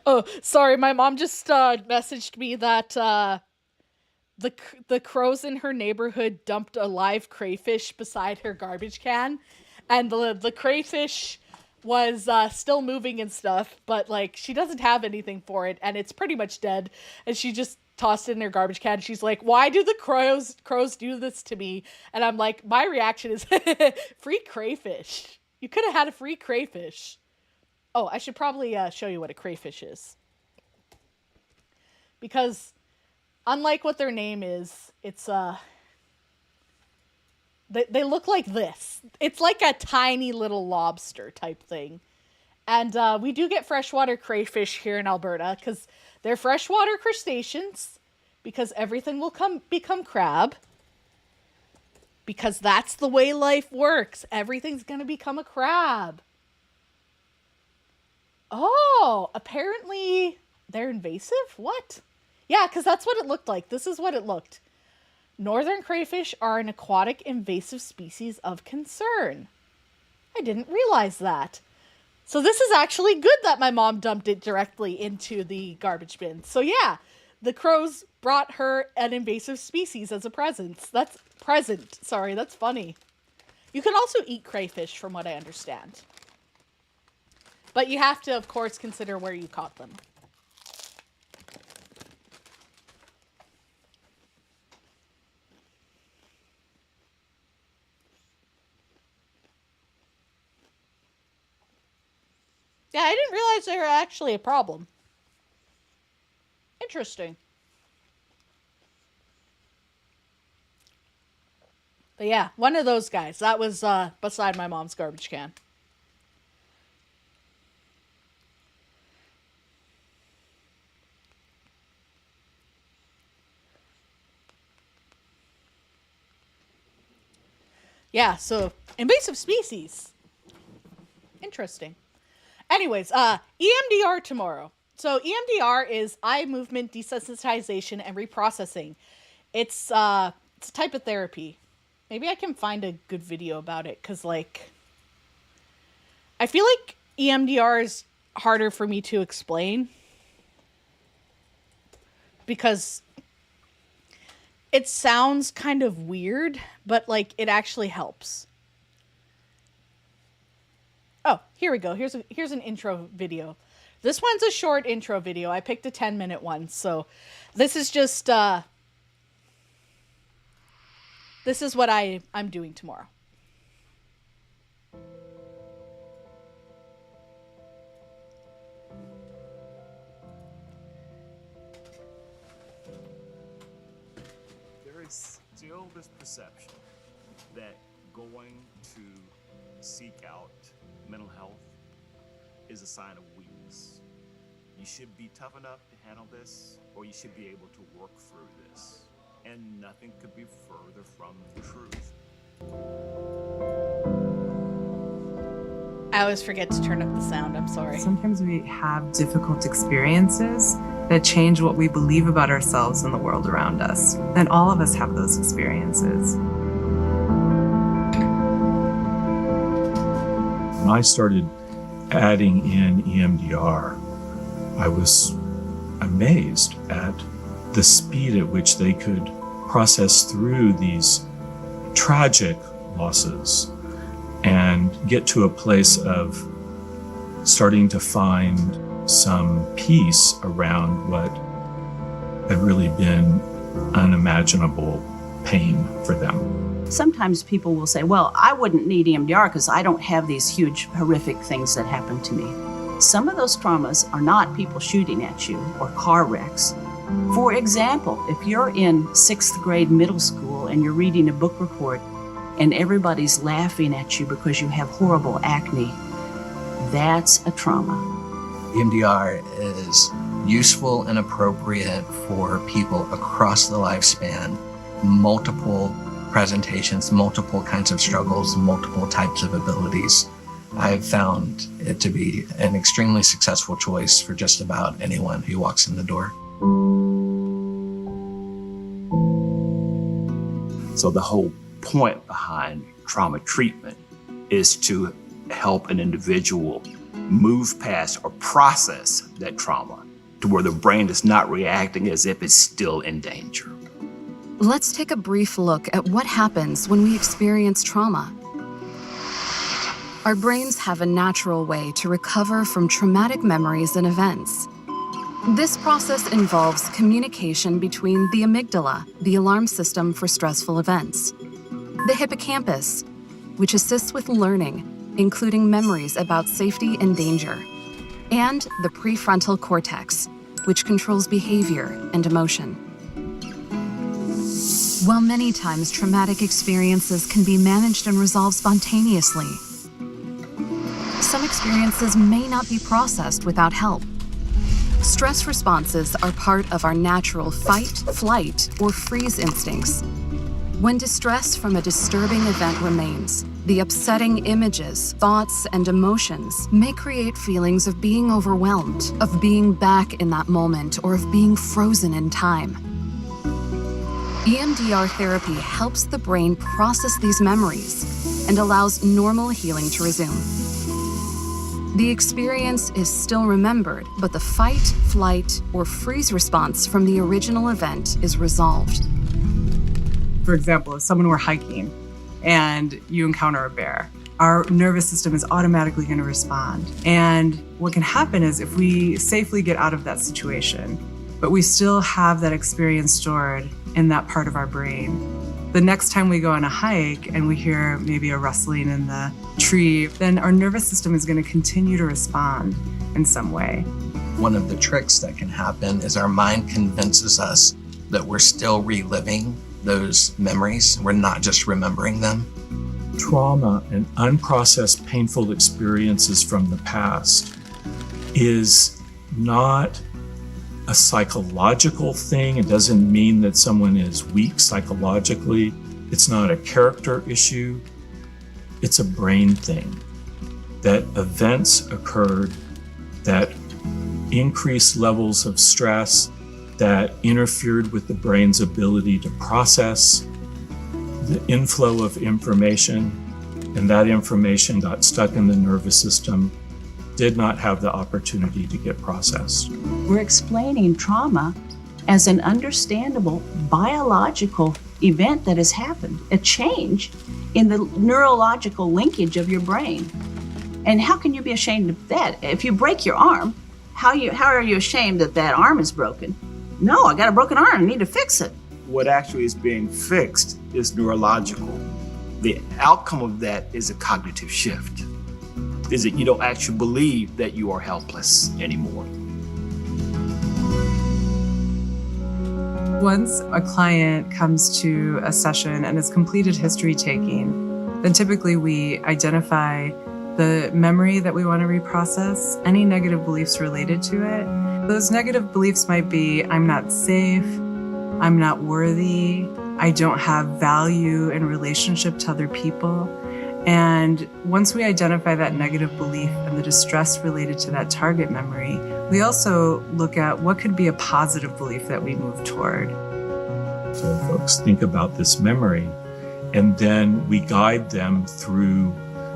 oh, sorry, my mom just messaged me that the crows in her neighborhood dumped a live crayfish beside her garbage can, and the crayfish was still moving and stuff, but like she doesn't have anything for it, and it's pretty much dead, and she just tossed it in her garbage can. She's like, "Why do the crows do this to me?" And I'm like, my reaction is, "Free crayfish. You could have had a free crayfish." Oh, I should probably show you what a crayfish is. Because unlike what their name is, it's they look like this. It's like a tiny little lobster type thing. And we do get freshwater crayfish here in Alberta because they're freshwater crustaceans, because everything will become crab. Because that's the way life works. Everything's going to become a crab. Oh, apparently they're invasive? What? Yeah, because that's what it looked like. This is what it looked. Northern crayfish are an aquatic invasive species of concern. I didn't realize that. So this is actually good that my mom dumped it directly into the garbage bin. So yeah, the crows brought her an invasive species as a present. That's funny. You can also eat crayfish from what I understand. But you have to, of course, consider where you caught them. Yeah, I didn't realize they were actually a problem. Interesting. But yeah, one of those guys. That was beside my mom's garbage can. Yeah, so invasive species. Interesting. Anyways, EMDR tomorrow. So EMDR is eye movement desensitization and reprocessing. It's a type of therapy. Maybe I can find a good video about it, because, like, I feel like EMDR is harder for me to explain because it sounds kind of weird, but, like, it actually helps. Oh, here we go. Here's an intro video. This one's a short intro video. I picked a 10-minute one, so this is just this is what I'm doing tomorrow. There is still this perception that going to seek out mental health is a sign of weakness. You should be tough enough to handle this, or you should be able to work through this. And nothing could be further from the truth. I always forget to turn up the sound. I'm sorry. Sometimes we have difficult experiences that change what we believe about ourselves and the world around us. And all of us have those experiences. When I started adding in EMDR, I was amazed at the speed at which they could process through these tragic losses and get to a place of starting to find some peace around what had really been unimaginable pain for them. Sometimes people will say, well, I wouldn't need EMDR because I don't have these huge, horrific things that happen to me. Some of those traumas are not people shooting at you or car wrecks. For example, if you're in 6th grade middle school and you're reading a book report and everybody's laughing at you because you have horrible acne, that's a trauma. EMDR is useful and appropriate for people across the lifespan. Multiple presentations, multiple kinds of struggles, multiple types of abilities. I've found it to be an extremely successful choice for just about anyone who walks in the door. So the whole point behind trauma treatment is to help an individual move past or process that trauma to where the brain is not reacting as if it's still in danger. Let's take a brief look at what happens when we experience trauma. Our brains have a natural way to recover from traumatic memories and events. This process involves communication between the amygdala, the alarm system for stressful events, the hippocampus, which assists with learning, including memories about safety and danger, and the prefrontal cortex, which controls behavior and emotion. While many times traumatic experiences can be managed and resolved spontaneously, some experiences may not be processed without help. Stress responses are part of our natural fight, flight, or freeze instincts. When distress from a disturbing event remains, the upsetting images, thoughts, and emotions may create feelings of being overwhelmed, of being back in that moment, or of being frozen in time. EMDR therapy helps the brain process these memories and allows normal healing to resume. The experience is still remembered, but the fight, flight, or freeze response from the original event is resolved. For example, if someone were hiking and you encounter a bear, our nervous system is automatically going to respond. And what can happen is if we safely get out of that situation, but we still have that experience stored in that part of our brain, The next time we go on a hike and we hear maybe a rustling in the tree, then our nervous system is going to continue to respond in some way. One of the tricks that can happen is our mind convinces us that we're still reliving those memories. We're not just remembering them. Trauma and unprocessed painful experiences from the past is not a psychological thing. It doesn't mean that someone is weak psychologically. It's not a character issue. It's a brain thing. That events occurred that increased levels of stress, that interfered with the brain's ability to process the inflow of information, and that information got stuck in the nervous system, did not have the opportunity to get processed. We're explaining trauma as an understandable biological event that has happened, a change in the neurological linkage of your brain. And how can you be ashamed of that? If you break your arm, how are you ashamed that that arm is broken? No, I got a broken arm, I need to fix it. What actually is being fixed is neurological. The outcome of that is a cognitive shift. Is that you don't actually believe that you are helpless anymore. Once a client comes to a session and has completed history taking, then typically we identify the memory that we want to reprocess, any negative beliefs related to it. Those negative beliefs might be, I'm not safe, I'm not worthy, I don't have value in relationship to other people. And once we identify that negative belief and the distress related to that target memory, we also look at what could be a positive belief that we move toward. So folks think about this memory, and then we guide them through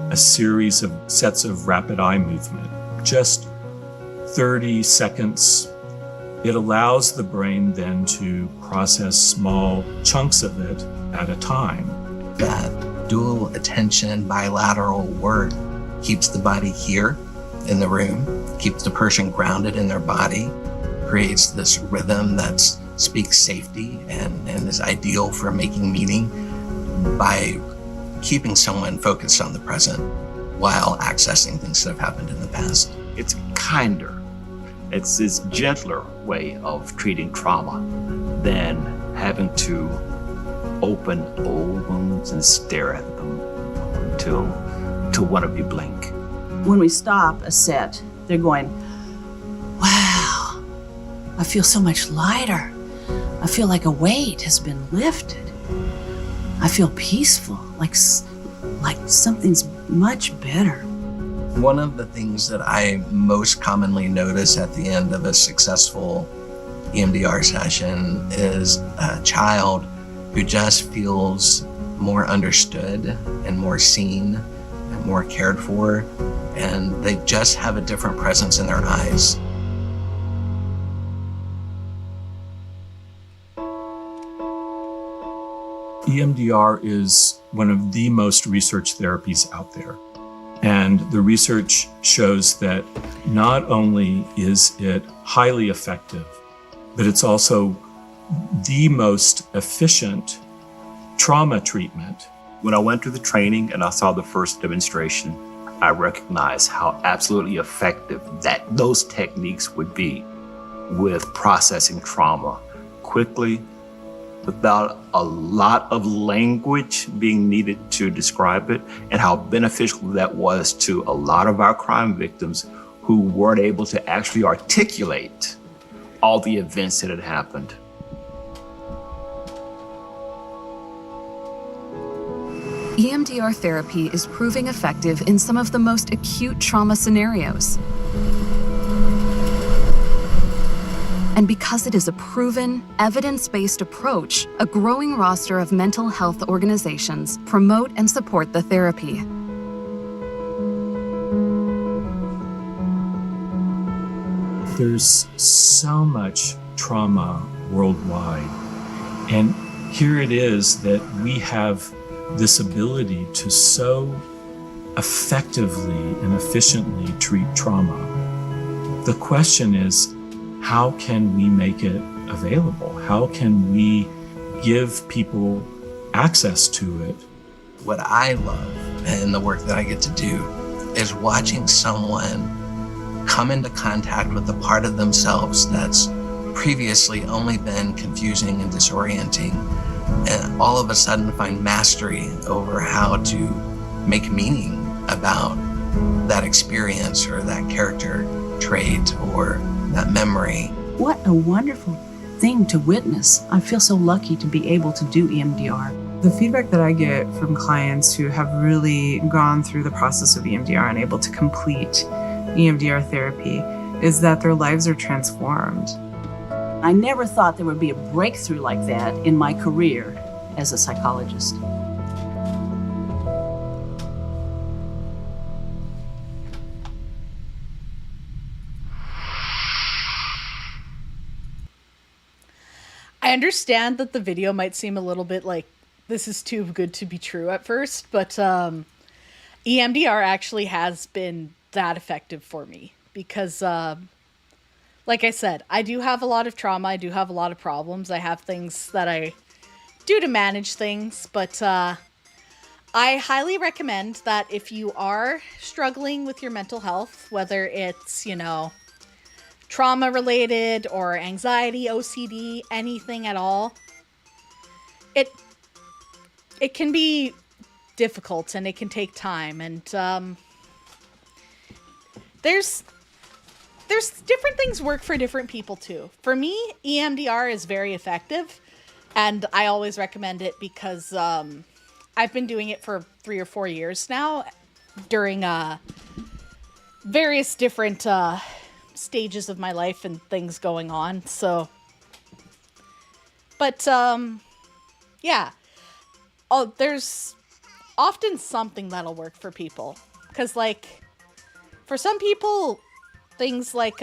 a series of sets of rapid eye movement, just 30 seconds. It allows the brain then to process small chunks of it at a time. That dual attention, bilateral work keeps the body here in the room, keeps the person grounded in their body, creates this rhythm that speaks safety and is ideal for making meaning by keeping someone focused on the present while accessing things that have happened in the past. It's kinder. It's this gentler way of treating trauma than having to open old wounds and stare at them until one of you blink. When we stop a set, they're going, wow, I feel so much lighter. I feel like a weight has been lifted. I feel peaceful, like something's much better. One of the things that I most commonly notice at the end of a successful EMDR session is a child who just feels more understood and more seen and more cared for, and they just have a different presence in their eyes. EMDR is one of the most researched therapies out there. And the research shows that not only is it highly effective, but it's also the most efficient trauma treatment. When I went through the training and I saw the first demonstration, I recognized how absolutely effective those techniques would be with processing trauma quickly, without a lot of language being needed to describe it, and how beneficial that was to a lot of our crime victims who weren't able to actually articulate all the events that had happened. EMDR therapy is proving effective in some of the most acute trauma scenarios. And because it is a proven, evidence-based approach, a growing roster of mental health organizations promote and support the therapy. There's so much trauma worldwide. And here it is that we have this ability to so effectively and efficiently treat trauma. The question is, how can we make it available? How can we give people access to it. What I love in the work that I get to do is watching someone come into contact with a part of themselves that's previously only been confusing and disorienting, and all of a sudden find mastery over how to make meaning about that experience or that character trait or that memory. What a wonderful thing to witness. I feel so lucky to be able to do EMDR. The feedback that I get from clients who have really gone through the process of EMDR and able to complete EMDR therapy is that their lives are transformed. I never thought there would be a breakthrough like that in my career as a psychologist. I understand that the video might seem a little bit like this is too good to be true at first, but EMDR actually has been that effective for me because, like I said, I do have a lot of trauma. I do have a lot of problems. I have things that I do to manage things, but I highly recommend that if you are struggling with your mental health, whether it's, trauma related or anxiety, OCD, anything at all, it can be difficult and it can take time, and there's different things work for different people too. For me, EMDR is very effective, and I always recommend it because I've been doing it for 3 or 4 years now during various different stages of my life and things going on. So, but yeah. Oh, there's often something that'll work for people. Because, like, for some people, things like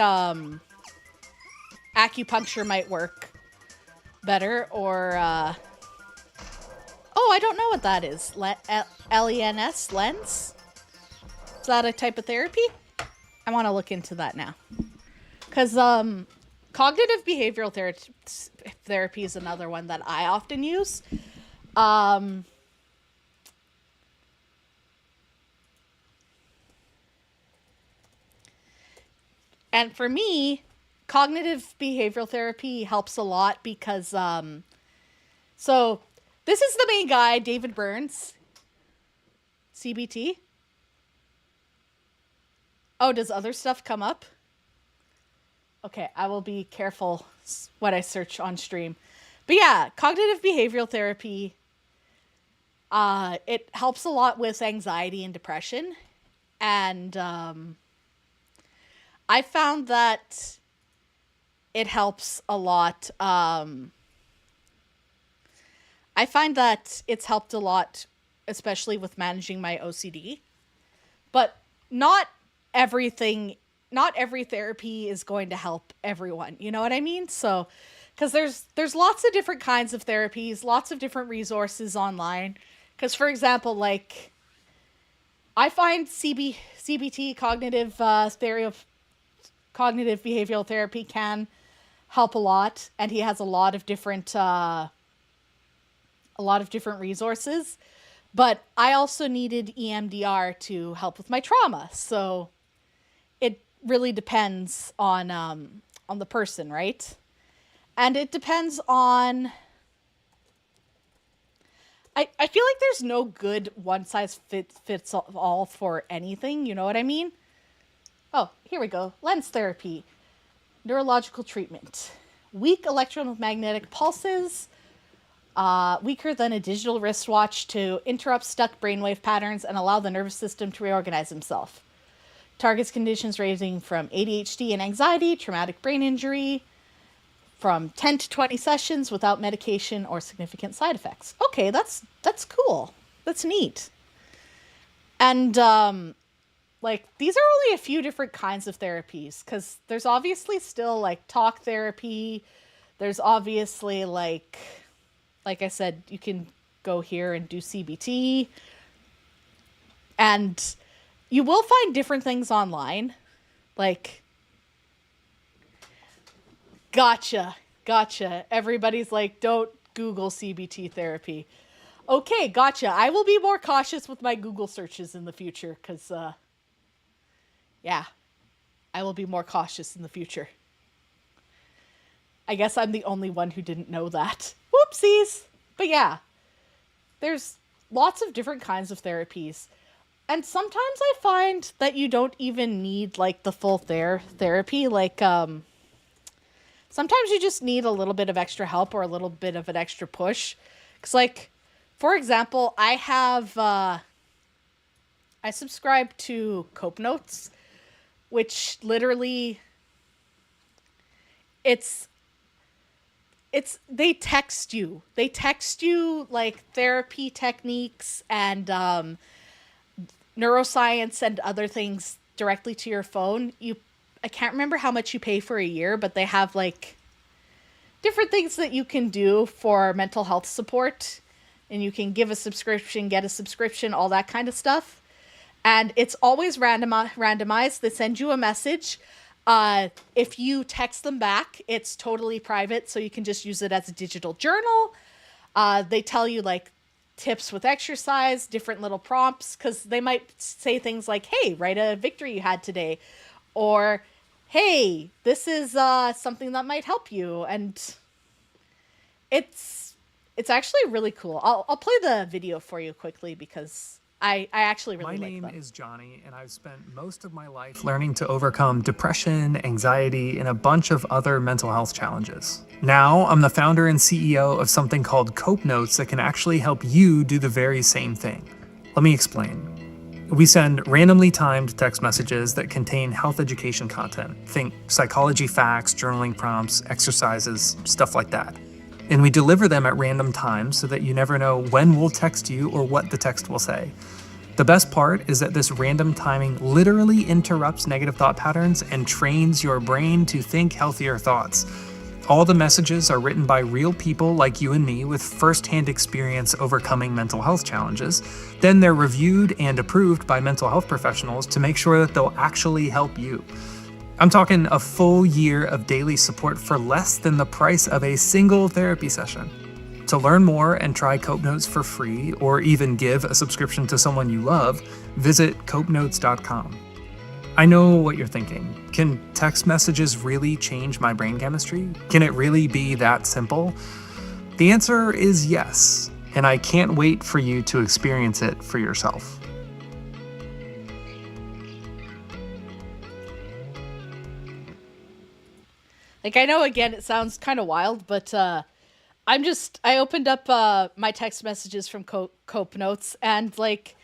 acupuncture might work better, or oh, I don't know what that is. LENS? Lens? Is that a type of therapy? I want to look into that now. Because cognitive behavioral therapy is another one that I often use. And for me, cognitive behavioral therapy helps a lot because, so this is the main guy, David Burns, CBT. Oh, does other stuff come up? Okay, I will be careful what I search on stream. But yeah, cognitive behavioral therapy, it helps a lot with anxiety and depression. And I found that it helps a lot. I find that it's helped a lot, especially with managing my OCD. But not every therapy is going to help everyone. You know what I mean? So, because there's lots of different kinds of therapies, lots of different resources online. Because, for example, like, I find CBT, cognitive behavioral therapy, can help a lot, and he has a lot of different resources. But I also needed EMDR to help with my trauma, so it really depends on the person, right? And it depends on. I feel like there's no good one size fits all for anything. You know what I mean? Oh, here we go. Lens therapy, neurological treatment, weak electromagnetic pulses, weaker than a digital wristwatch to interrupt stuck brainwave patterns and allow the nervous system to reorganize himself. Targets conditions ranging from ADHD and anxiety, traumatic brain injury, from 10 to 20 sessions without medication or significant side effects. Okay, that's cool. That's neat. And like, these are only a few different kinds of therapies, because there's obviously still like talk therapy. There's obviously like I said, you can go here and do CBT. And you will find different things online. Like, Gotcha. Everybody's like, don't Google CBT therapy. Okay, gotcha. I will be more cautious with my Google searches in the future, because, yeah, I will be more cautious in the future. I guess I'm the only one who didn't know that. Whoopsies! But yeah, there's lots of different kinds of therapies. And sometimes I find that you don't even need, like, the full therapy. Like, sometimes you just need a little bit of extra help or a little bit of an extra push. Because, like, for example, I subscribe to Cope Notes, which literally, they text you. They text you, like, therapy techniques and neuroscience and other things directly to your phone. I can't remember how much you pay for a year, but they have, like, different things that you can do for mental health support. And you can give a subscription, get a subscription, all that kind of stuff. And it's always randomized. They send you a message. If you text them back, it's totally private, so you can just use it as a digital journal. They tell you, like, tips with exercise, different little prompts, because they might say things like, hey, write a victory you had today. Or, hey, this is something that might help you. And it's actually really cool. I'll play the video for you quickly because I actually really like them. My name is Johnny, and I've spent most of my life learning to overcome depression, anxiety, and a bunch of other mental health challenges. Now, I'm the founder and CEO of something called Cope Notes that can actually help you do the very same thing. Let me explain. We send randomly timed text messages that contain health education content. Think psychology facts, journaling prompts, exercises, stuff like that. And we deliver them at random times so that you never know when we'll text you or what the text will say. The best part is that this random timing literally interrupts negative thought patterns and trains your brain to think healthier thoughts. All the messages are written by real people like you and me with firsthand experience overcoming mental health challenges. Then they're reviewed and approved by mental health professionals to make sure that they'll actually help you. I'm talking a full year of daily support for less than the price of a single therapy session. To learn more and try Cope Notes for free, or even give a subscription to someone you love, visit copenotes.com. I know what you're thinking. Can text messages really change my brain chemistry? Can it really be that simple? The answer is yes, and I can't wait for you to experience it for yourself. Like, I know, again, it sounds kind of wild, but I opened up my text messages from Cope Notes, and, like,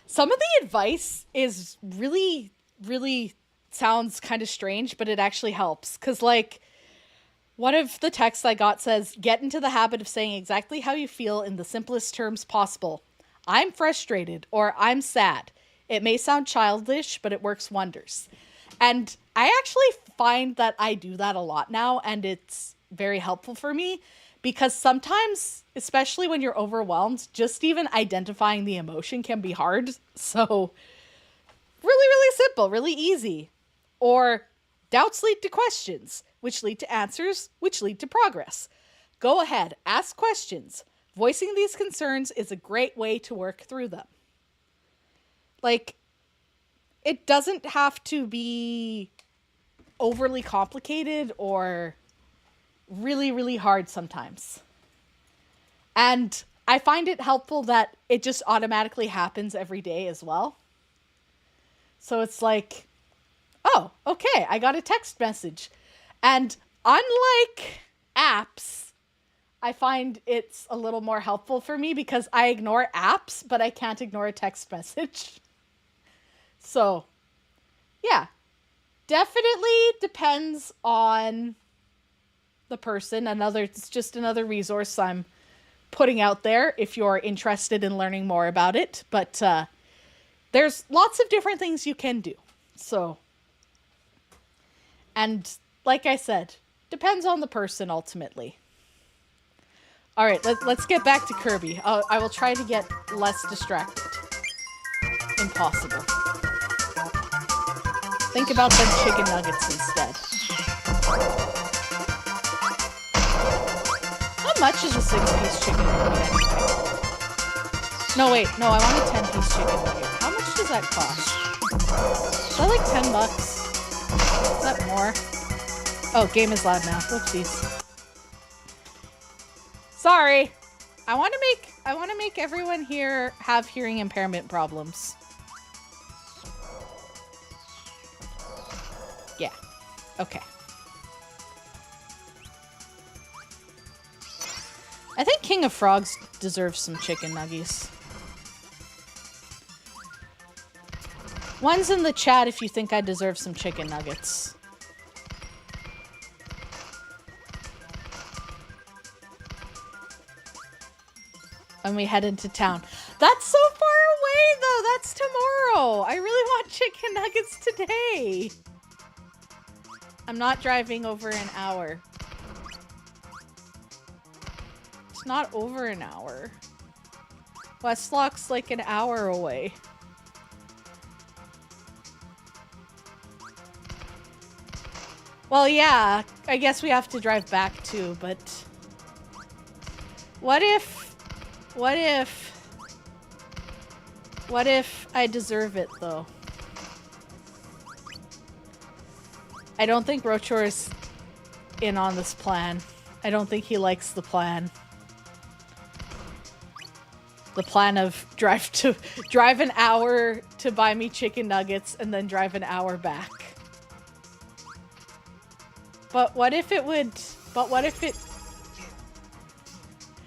some of the advice is really, really sounds kind of strange, but it actually helps. Because, like, one of the texts I got says, get into the habit of saying exactly how you feel in the simplest terms possible. I'm frustrated, or I'm sad. It may sound childish, but it works wonders. And I actually find that I do that a lot now, and it's very helpful for me, because sometimes, especially when you're overwhelmed, just even identifying the emotion can be hard. So really, really simple, really easy. Or doubts lead to questions, which lead to answers, which lead to progress. Go ahead, ask questions. Voicing these concerns is a great way to work through them. Like, it doesn't have to be overly complicated or really, really hard sometimes. And I find it helpful that it just automatically happens every day as well. So it's like, oh, okay, I got a text message. And unlike apps, I find it's a little more helpful for me because I ignore apps, but I can't ignore a text message. So, yeah, definitely depends on the person. It's just another resource I'm putting out there if you're interested in learning more about it. But there's lots of different things you can do. So, and like I said, depends on the person ultimately. All right, let's get back to Kirby. I will try to get less distracted. Impossible. Think about them chicken nuggets instead. How much is a 6-piece chicken nugget anyway? No, wait. No, I want a 10-piece chicken nugget. How much does that cost? Is that like $10? Is that more? Oh, game is loud now. Whoopsies. Sorry. I want to make everyone here have hearing impairment problems. Yeah. Okay. I think King of Frogs deserves some chicken nuggies. One's in the chat if you think I deserve some chicken nuggets. And we head into town. That's so far away, though. That's tomorrow. I really want chicken nuggets today. I'm not driving over an hour. It's not over an hour. Westlock's like an hour away. Well, yeah, I guess we have to drive back too, but what if I deserve it though? I don't think Rochor's in on this plan. I don't think he likes the plan. The plan of drive an hour to buy me chicken nuggets and then drive an hour back. But what if it...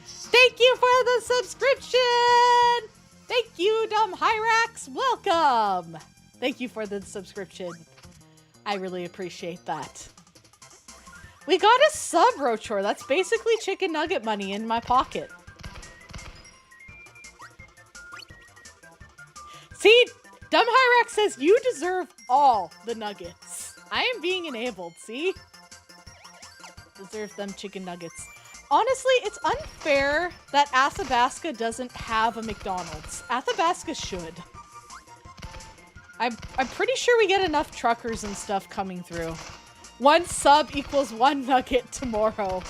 Thank you for the subscription! Thank you, Dumb Hyrax! Welcome! Thank you for the subscription. I really appreciate that. We got a sub, Rochor. That's basically chicken nugget money in my pocket. See? Dumb Hyrax says you deserve all the nuggets. I am being enabled, see? Deserve them chicken nuggets. Honestly, it's unfair that Athabasca doesn't have a McDonald's. Athabasca should. I'm pretty sure we get enough truckers and stuff coming through. 1 sub equals 1 nugget tomorrow.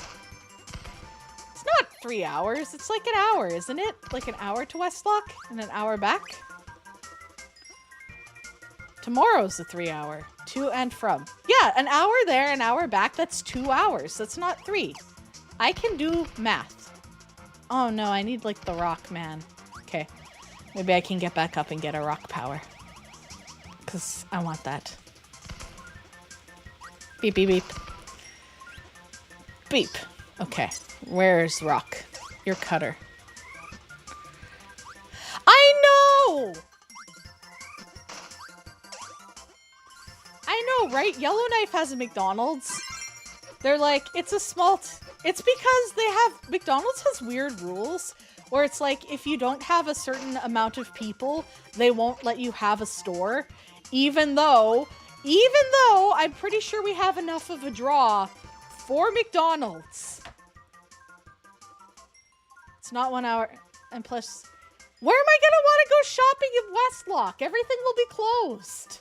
It's not 3 hours. It's like an hour, isn't it? Like an hour to Westlock and an hour back? Tomorrow's the 3 hour. To and from. Yeah, an hour there, an hour back. That's 2 hours. That's not 3. I can do math. Oh no, I need like the rock man. Okay. Maybe I can get back up and get a rock power. Because I want that. Beep, beep, beep. Beep. Okay. Where's rock? Your cutter. I know! I know, right? Yellowknife has a McDonald's. They're like, it's a small... It's because they have... McDonald's has weird rules where it's like, if you don't have a certain amount of people, they won't let you have a store. Even though I'm pretty sure we have enough of a draw for McDonald's. It's not 1 hour. And plus, where am I gonna want to go shopping in Westlock? Everything will be closed.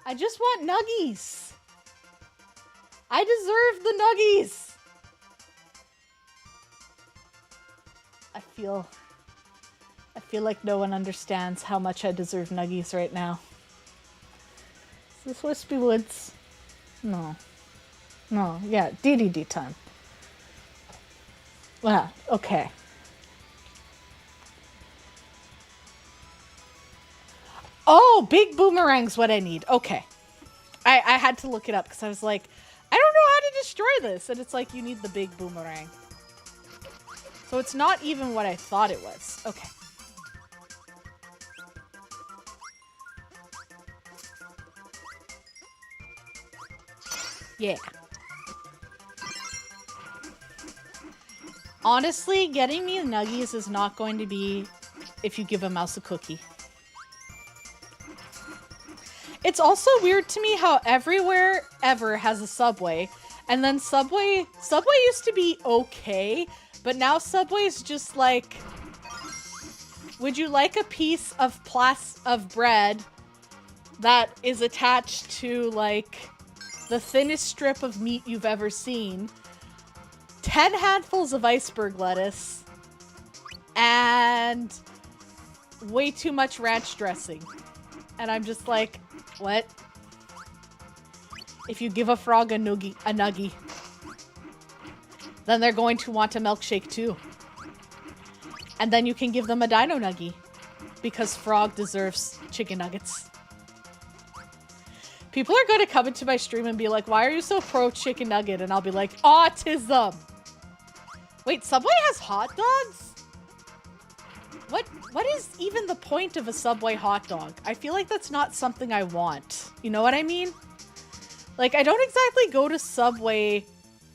I just want nuggies. I deserve the nuggies. I feel like no one understands how much I deserve nuggies right now. Is this Wispy Woods? No. No, yeah, DDD time. Wow, okay. Oh, big boomerang's what I need. Okay. I had to look it up because I was like, I don't know how to destroy this. And it's like, you need the big boomerang. So it's not even what I thought it was. Okay. Yeah. Honestly, getting me nuggies is not going to be if you give a mouse a cookie. It's also weird to me how everywhere ever has a Subway, and then Subway used to be okay, but now Subway's just like, would you like a piece of bread that is attached to like the thinnest strip of meat you've ever seen, 10 handfuls of iceberg lettuce, and way too much ranch dressing. And I'm just like, what? If you give a frog a nuggie, then they're going to want a milkshake too. And then you can give them a dino nuggie, because frog deserves chicken nuggets. People are going to come into my stream and be like, why are you so pro chicken nugget? And I'll be like, autism. Wait, Subway has hot dogs? What is even the point of a Subway hot dog? I feel like that's not something I want. You know what I mean? Like, I don't exactly go to Subway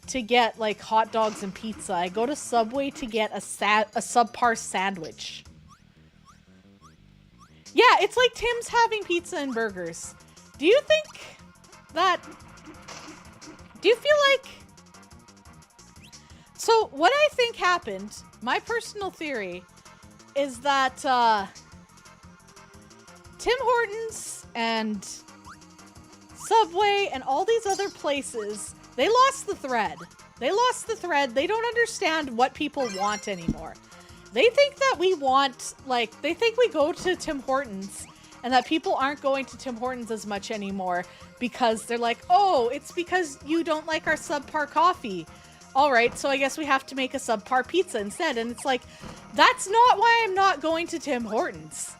to get, like, hot dogs and pizza. I go to Subway to get a subpar sandwich. Yeah, it's like Tim's having pizza and burgers. Do you think that... Do you feel like... So, what I think happened, my personal theory, is that Tim Hortons and Subway and all these other places, they lost the thread. They lost the thread. They don't understand what people want anymore. They think that we want, like, they think we go to Tim Hortons and that people aren't going to Tim Hortons as much anymore because they're like, oh, it's because you don't like our subpar coffee. All right, so I guess we have to make a subpar pizza instead. And it's like, that's not why I'm not going to Tim Hortons.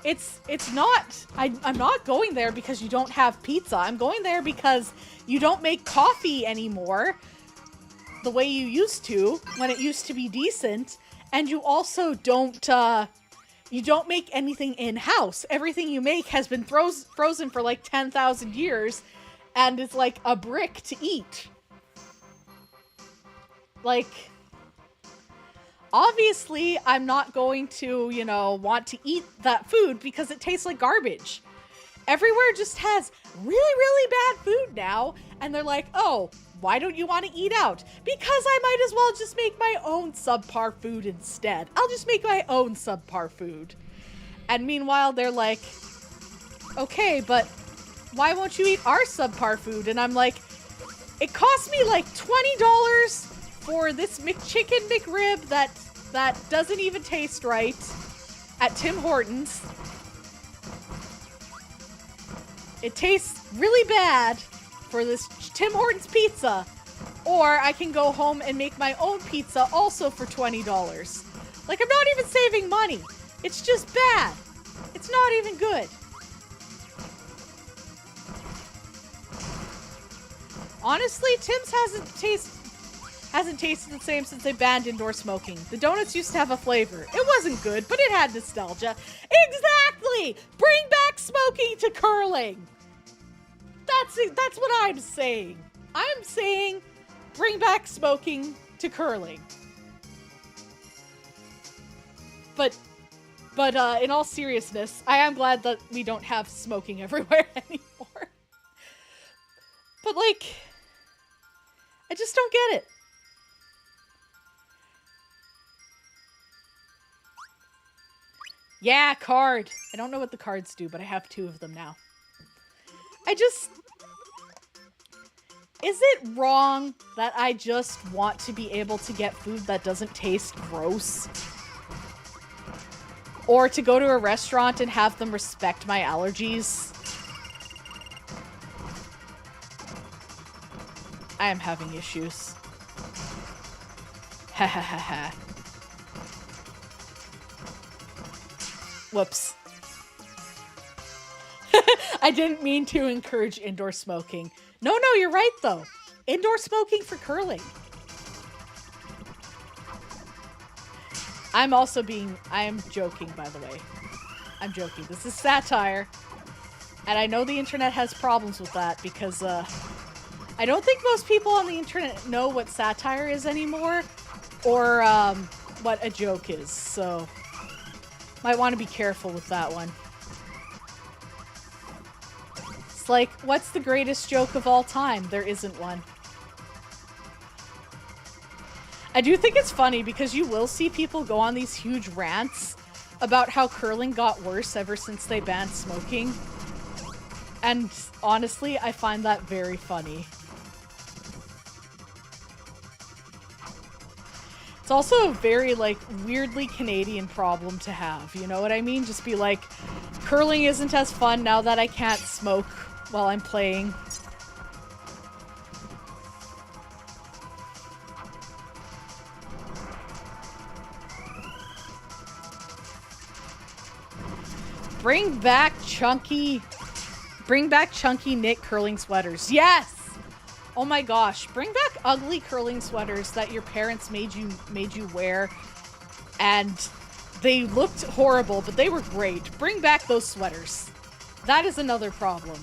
It's not, I'm not going there because you don't have pizza. I'm going there because you don't make coffee anymore the way you used to, when it used to be decent. And you also don't, you don't make anything in-house. Everything you make has been frozen for like 10,000 years and it's like a brick to eat. Like, obviously, I'm not going to, you know, want to eat that food because it tastes like garbage. Everywhere just has really, really bad food now. And they're like, oh, why don't you want to eat out? Because I might as well just make my own subpar food instead. I'll just make my own subpar food. And meanwhile, they're like, okay, but why won't you eat our subpar food? And I'm like, it cost me like $20 for this McChicken McRib that doesn't even taste right at Tim Hortons. It tastes really bad for this Tim Hortons pizza. Or I can go home and make my own pizza also for $20. Like, I'm not even saving money. It's just bad. It's not even good. Honestly, Tim's hasn't tasted the same since they banned indoor smoking. The donuts used to have a flavor. It wasn't good, but it had nostalgia. Exactly! Bring back smoking to curling! That's what I'm saying. I'm saying bring back smoking to curling. But in all seriousness, I am glad that we don't have smoking everywhere anymore. But like, I just don't get it. Yeah, card. I don't know what the cards do, but I have 2 of them now. Is it wrong that I just want to be able to get food that doesn't taste gross? Or to go to a restaurant and have them respect my allergies? I am having issues. Ha ha ha ha. Whoops. I didn't mean to encourage indoor smoking. No, you're right though. Indoor smoking for curling. I am joking, by the way. I'm joking. This is satire. And I know the internet has problems with that because, I don't think most people on the internet know what satire is anymore, or, what a joke is, so might want to be careful with that one. It's like, what's the greatest joke of all time? There isn't one. I do think it's funny because you will see people go on these huge rants about how curling got worse ever since they banned smoking. And honestly, I find that very funny. It's also a very, like, weirdly Canadian problem to have, you know what I mean? Just be like, curling isn't as fun now that I can't smoke while I'm playing. Bring back chunky knit curling sweaters. Yes! Oh my gosh, bring back ugly curling sweaters that your parents made you wear, and they looked horrible, but they were great. Bring back those sweaters. That is another problem.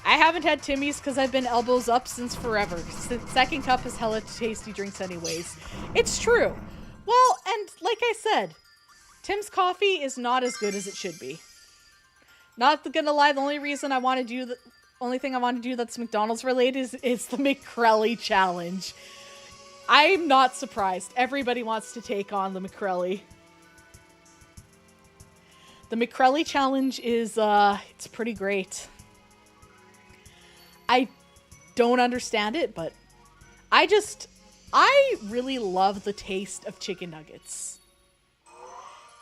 I haven't had Timmy's because I've been elbows up since forever. Second cup is hella tasty drinks anyways. It's true. Well, and like I said, Tim's coffee is not as good as it should be. Not gonna lie, the only thing I want to do that's McDonald's related is the McCrelly challenge. I'm not surprised. Everybody wants to take on the McCrelly. The McCrelly challenge is, it's pretty great. I don't understand it, but I really love the taste of chicken nuggets.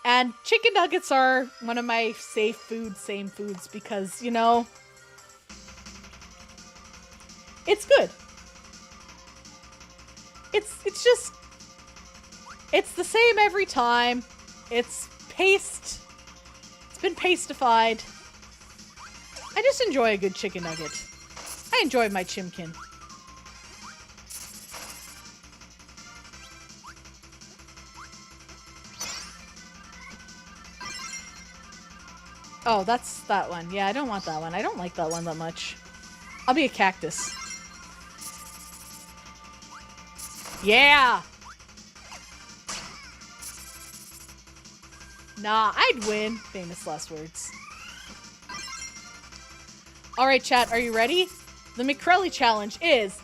And chicken nuggets are one of my same foods because, you know, it's good. It's just, it's the same every time. It's been pastified. I just enjoy a good chicken nugget. I enjoy my chimkin. Oh, that's that one. Yeah, I don't want that one. I don't like that one that much. I'll be a cactus. Yeah! Nah, I'd win. Famous last words. Alright, chat, are you ready? The McCrelly challenge is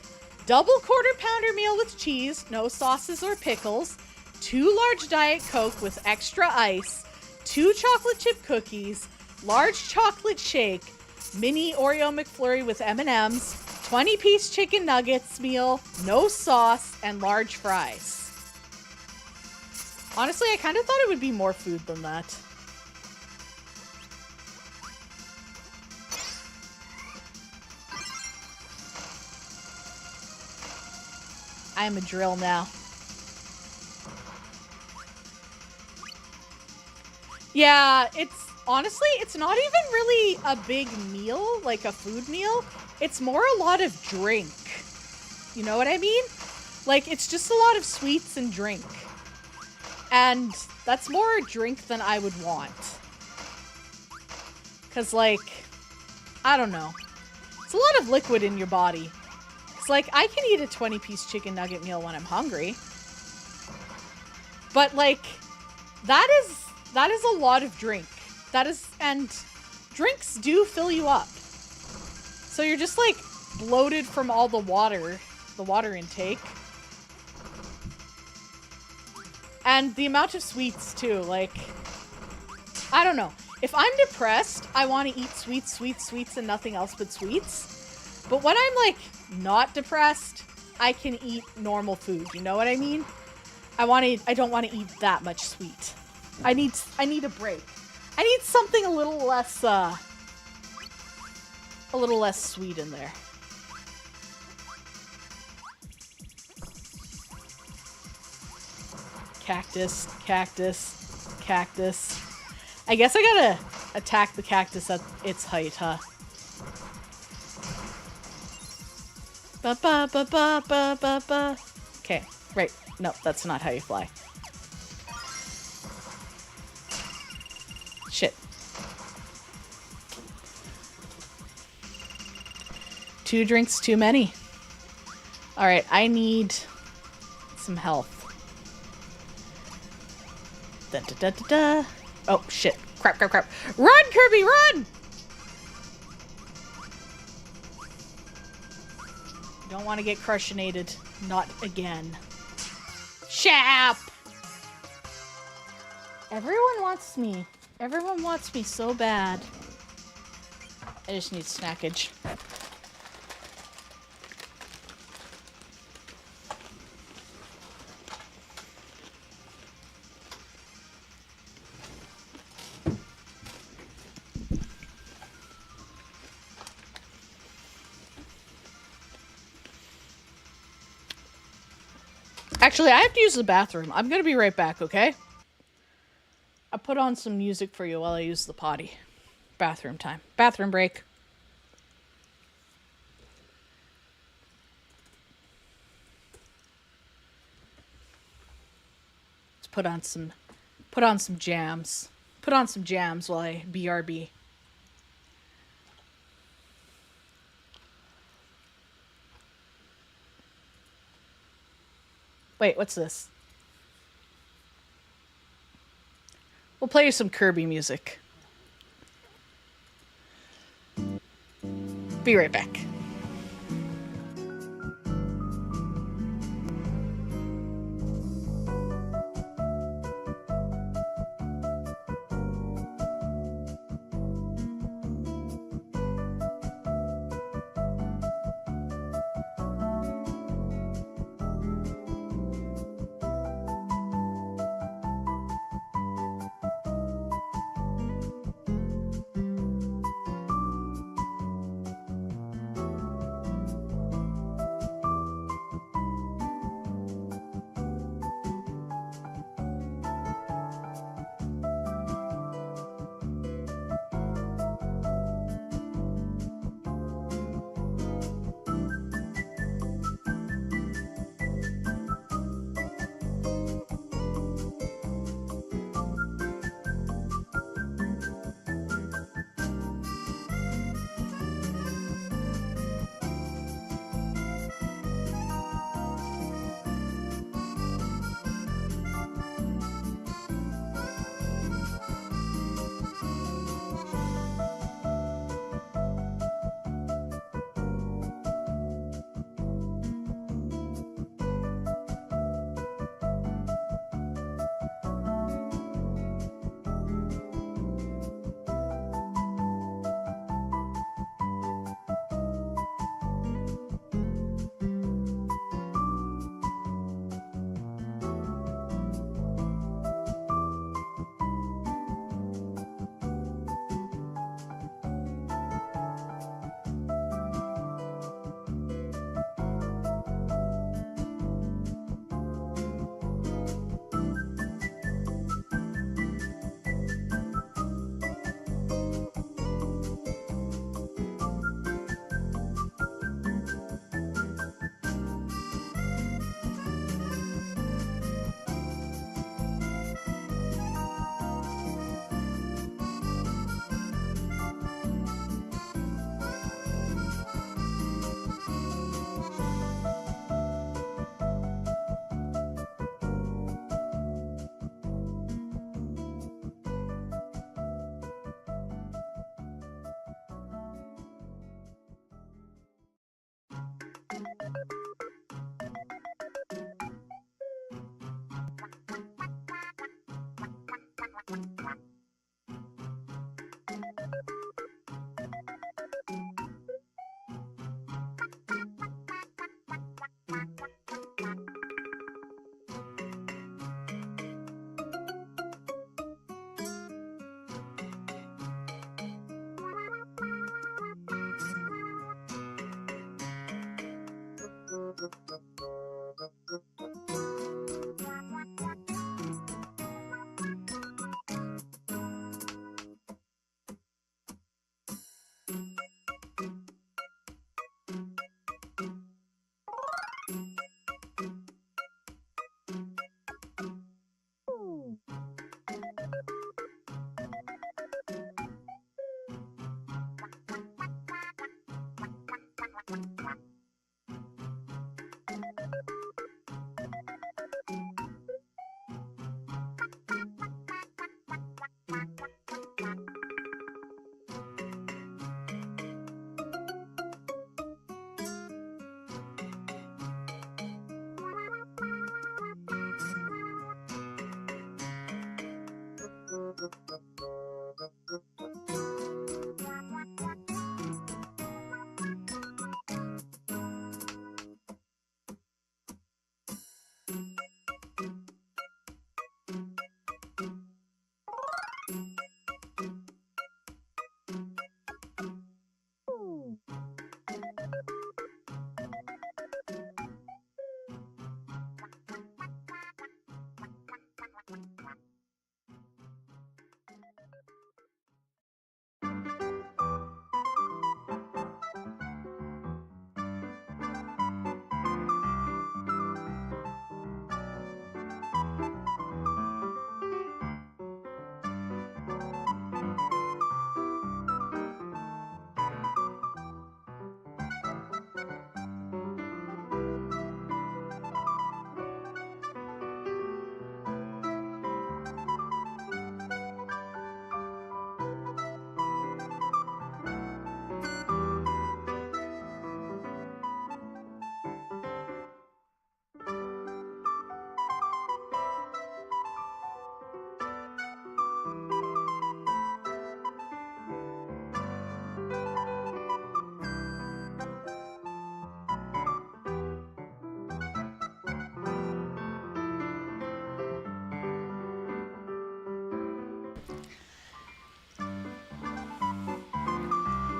double quarter pounder meal with cheese, no sauces or pickles, 2 large Diet Coke with extra ice, 2 chocolate chip cookies, large chocolate shake, mini Oreo McFlurry with M&Ms, 20-piece chicken nuggets meal, no sauce, and large fries. Honestly, I kind of thought it would be more food than that. I am a drill now. Yeah, honestly, it's not even really a big meal, like a food meal. It's more a lot of drink. You know what I mean? Like, it's just a lot of sweets and drink. And that's more drink than I would want. Because, like, I don't know. It's a lot of liquid in your body. It's like, I can eat a 20-piece chicken nugget meal when I'm hungry. But, like, that is a lot of drink. And drinks do fill you up. So you're just, like, bloated from all the water intake. And the amount of sweets, too. Like, I don't know. If I'm depressed, I want to eat sweets, and nothing else but sweets. But when I'm, like, not depressed, I can eat normal food. You know what I mean? I don't want to eat that much sweet. I need a break. I need something a little less sweet in there. Cactus, cactus, cactus. I guess I gotta attack the cactus at its height, huh? Ba ba ba ba ba ba ba. Okay, right. No, that's not how you fly. Shit. Two drinks too many. Alright, I need some health. Da da da da da. Oh, shit. Crap, crap, crap. Run, Kirby, run! Don't want to get crushinated. Not again. Chap! Everyone wants me. Everyone wants me so bad. I just need snackage. Actually, I have to use the bathroom. I'm gonna be right back, okay? I'll put on some music for you while I use the potty. Bathroom time. Bathroom break. Let's put on some jams. Put on some jams while I BRB. Wait, what's this? We'll play you some Kirby music. Be right back.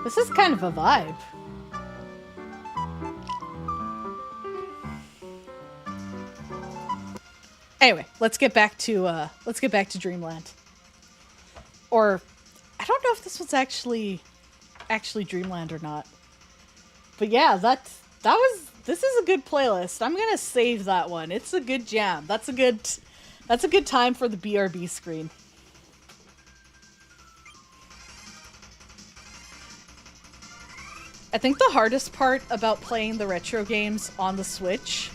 This is kind of a vibe. Anyway, let's get back to Dreamland. Or I don't know if this was actually Dreamland or not. But yeah, this is a good playlist. I'm gonna save that one. It's a good jam. That's a good time for the BRB screen. I think the hardest part about playing the retro games on the Switch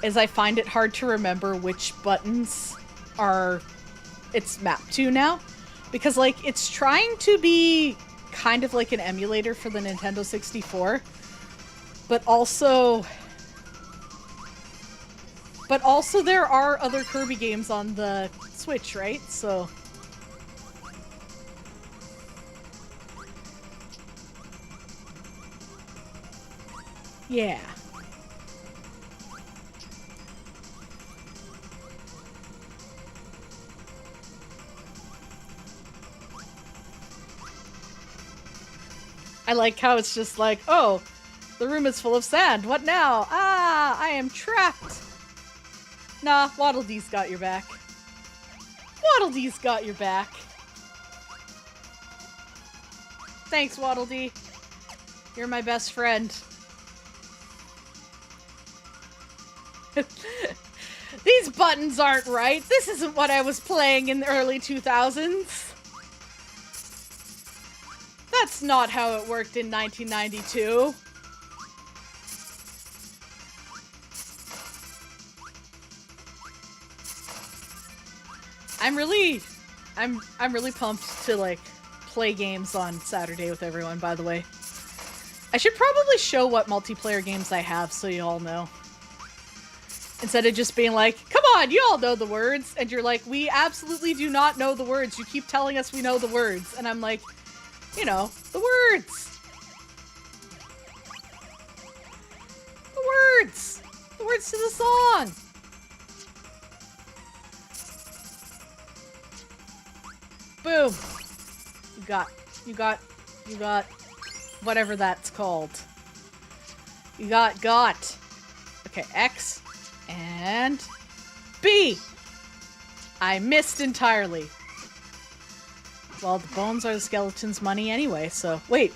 is I find it hard to remember which buttons it's mapped to now. Because, like, it's trying to be kind of like an emulator for the Nintendo 64. But also there are other Kirby games on the Switch, right? So... yeah. I like how it's just like, oh, the room is full of sand. What now? Ah, I am trapped. Nah, Waddle Dee's got your back. Waddle Dee's got your back. Thanks, Waddle Dee. You're my best friend. These buttons aren't right. This isn't what I was playing in the early 2000s. That's not how it worked in 1992. I'm really pumped to, like, play games on Saturday with everyone, by the way. I should probably show what multiplayer games I have so you all know. Instead of just being like, come on, you all know the words. And you're like, we absolutely do not know the words. You keep telling us we know the words. And I'm like, you know, the words. The words. The words to the song. Boom. You got whatever that's called. You got. Okay, X and B. I missed entirely. Well, the bones are the skeleton's money anyway, so... wait,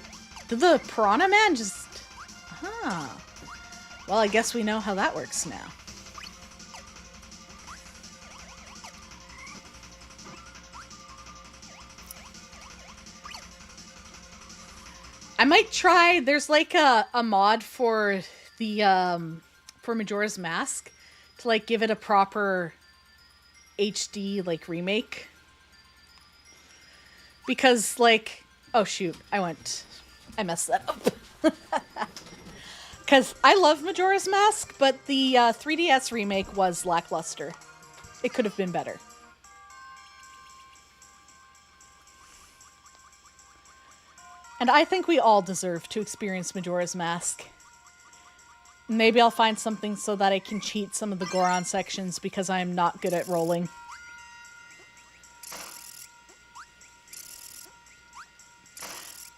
did the Piranha Man just... ah. Well, I guess we know how that works now. I might try... there's like a mod for the, for Majora's Mask to, like, give it a proper HD, like, remake. Because, like... oh, shoot. I messed that up. Because I love Majora's Mask, but the 3DS remake was lackluster. It could have been better. And I think we all deserve to experience Majora's Mask. Maybe I'll find something so that I can cheat some of the Goron sections because I'm not good at rolling.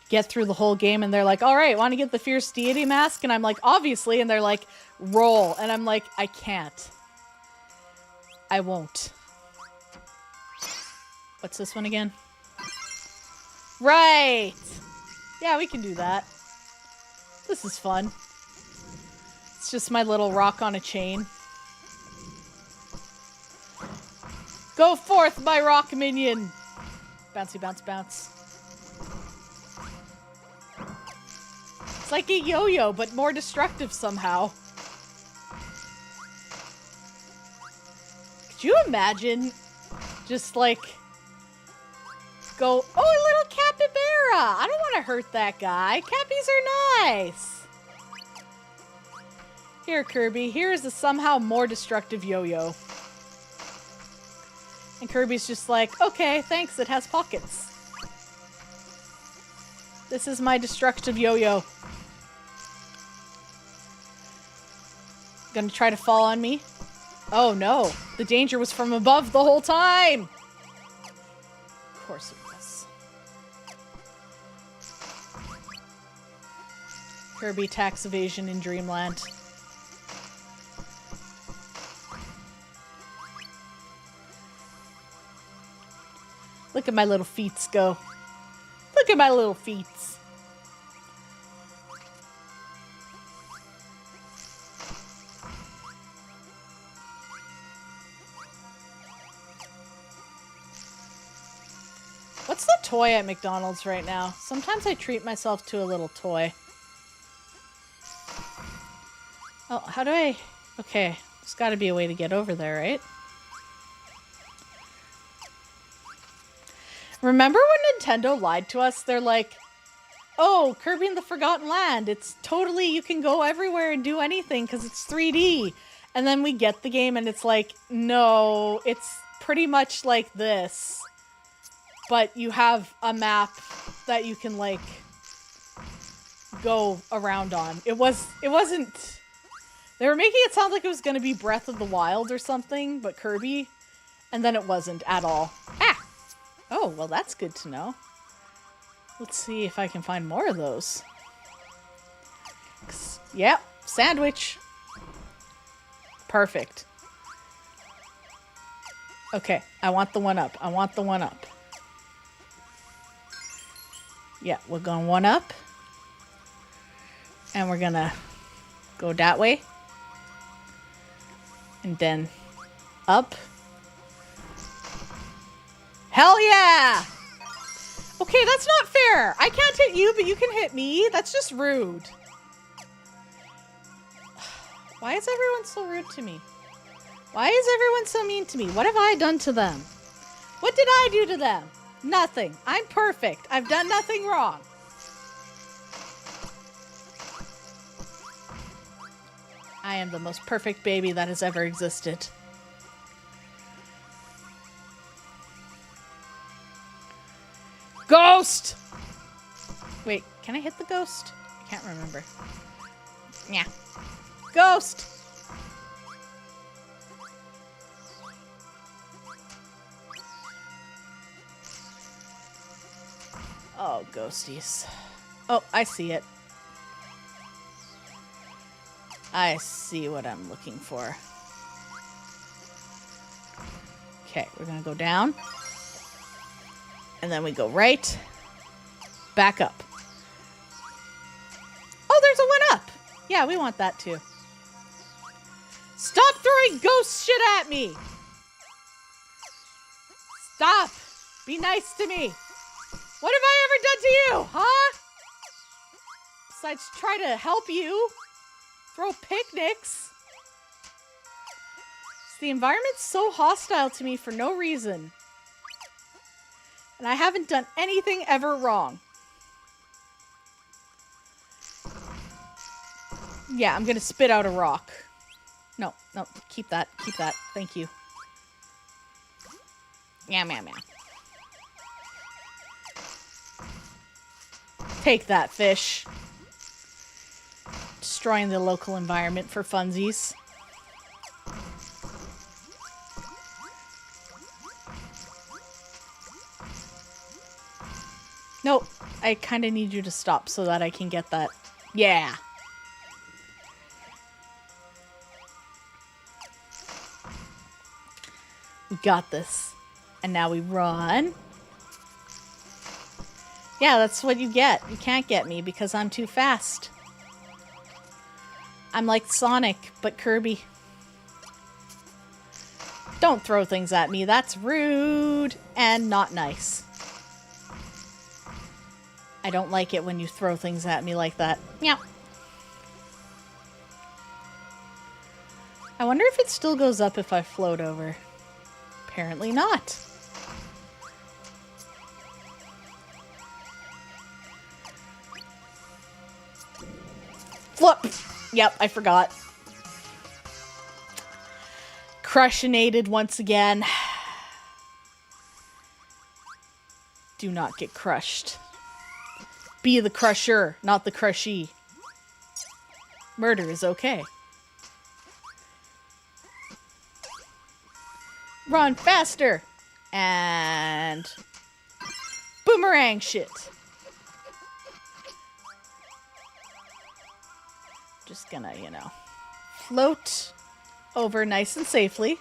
Get through the whole game and they're like, alright, want to get the Fierce Deity Mask? And I'm like, obviously. And they're like, roll. And I'm like, I can't. I won't. What's this one again? Right! Yeah, we can do that. This is fun. It's just my little rock on a chain. Go forth, my rock minion! Bouncy, bounce, bounce. It's like a yo-yo, but more destructive somehow. Could you imagine just, like, go, oh, a little capybara! I don't want to hurt that guy. Cappies are nice! Here, Kirby, here is a somehow more destructive yo-yo. And Kirby's just like, okay, thanks, it has pockets. This is my destructive yo-yo. Gonna try to fall on me? Oh no, the danger was from above the whole time! Of course it was. Kirby tax evasion in Dreamland. Look at my little feets go. Look at my little feets. What's the toy at McDonald's right now? Sometimes I treat myself to a little toy. Oh, how do I... Okay, there's got to be a way to get over there, right? Remember when Nintendo lied to us? They're like, oh, Kirby and the Forgotten Land. It's totally, you can go everywhere and do anything because it's 3D. And then we get the game and it's like, no, it's pretty much like this. But you have a map that you can, like, go around on. It wasn't... They were making it sound like it was going to be Breath of the Wild or something, but Kirby. And then it wasn't at all. Ah! Oh, well, that's good to know. Let's see if I can find more of those. Yep, sandwich. Perfect. Okay, I want the one up. I want the one up. Yeah, we're going one up. And we're gonna go that way. And then up. Hell yeah! Okay, that's not fair. I can't hit you, but you can hit me. That's just rude. Why is everyone so rude to me? Why is everyone so mean to me? What have I done to them? What did I do to them? Nothing. I'm perfect. I've done nothing wrong. I am the most perfect baby that has ever existed. Ghost! Wait, can I hit the ghost? I can't remember. Yeah. Ghost! Oh, ghosties. Oh, I see it. I see what I'm looking for. Okay, we're gonna go down. And then we go right. Back up. Oh, there's a one up! Yeah, we want that too. Stop throwing ghost shit at me! Stop! Be nice to me! What have I ever done to you, huh? Besides try to help you. Throw picnics. The environment's so hostile to me for no reason. And I haven't done anything ever wrong. Yeah, I'm gonna spit out a rock. No, no, keep that, thank you. Meow, meow, meow. Take that, fish. Destroying the local environment for funsies. No, I kind of need you to stop so that I can get that. Yeah. We got this. And now we run. Yeah, that's what you get. You can't get me because I'm too fast. I'm like Sonic, but Kirby. Don't throw things at me. That's rude and not nice. I don't like it when you throw things at me like that. Meow. I wonder if it still goes up if I float over. Apparently not. Flip! Yep, I forgot. Crushinated once again. Do not get crushed. Be the crusher, not the crushee. Murder is okay. Run faster! And... boomerang shit. Just gonna, float over nice and safely.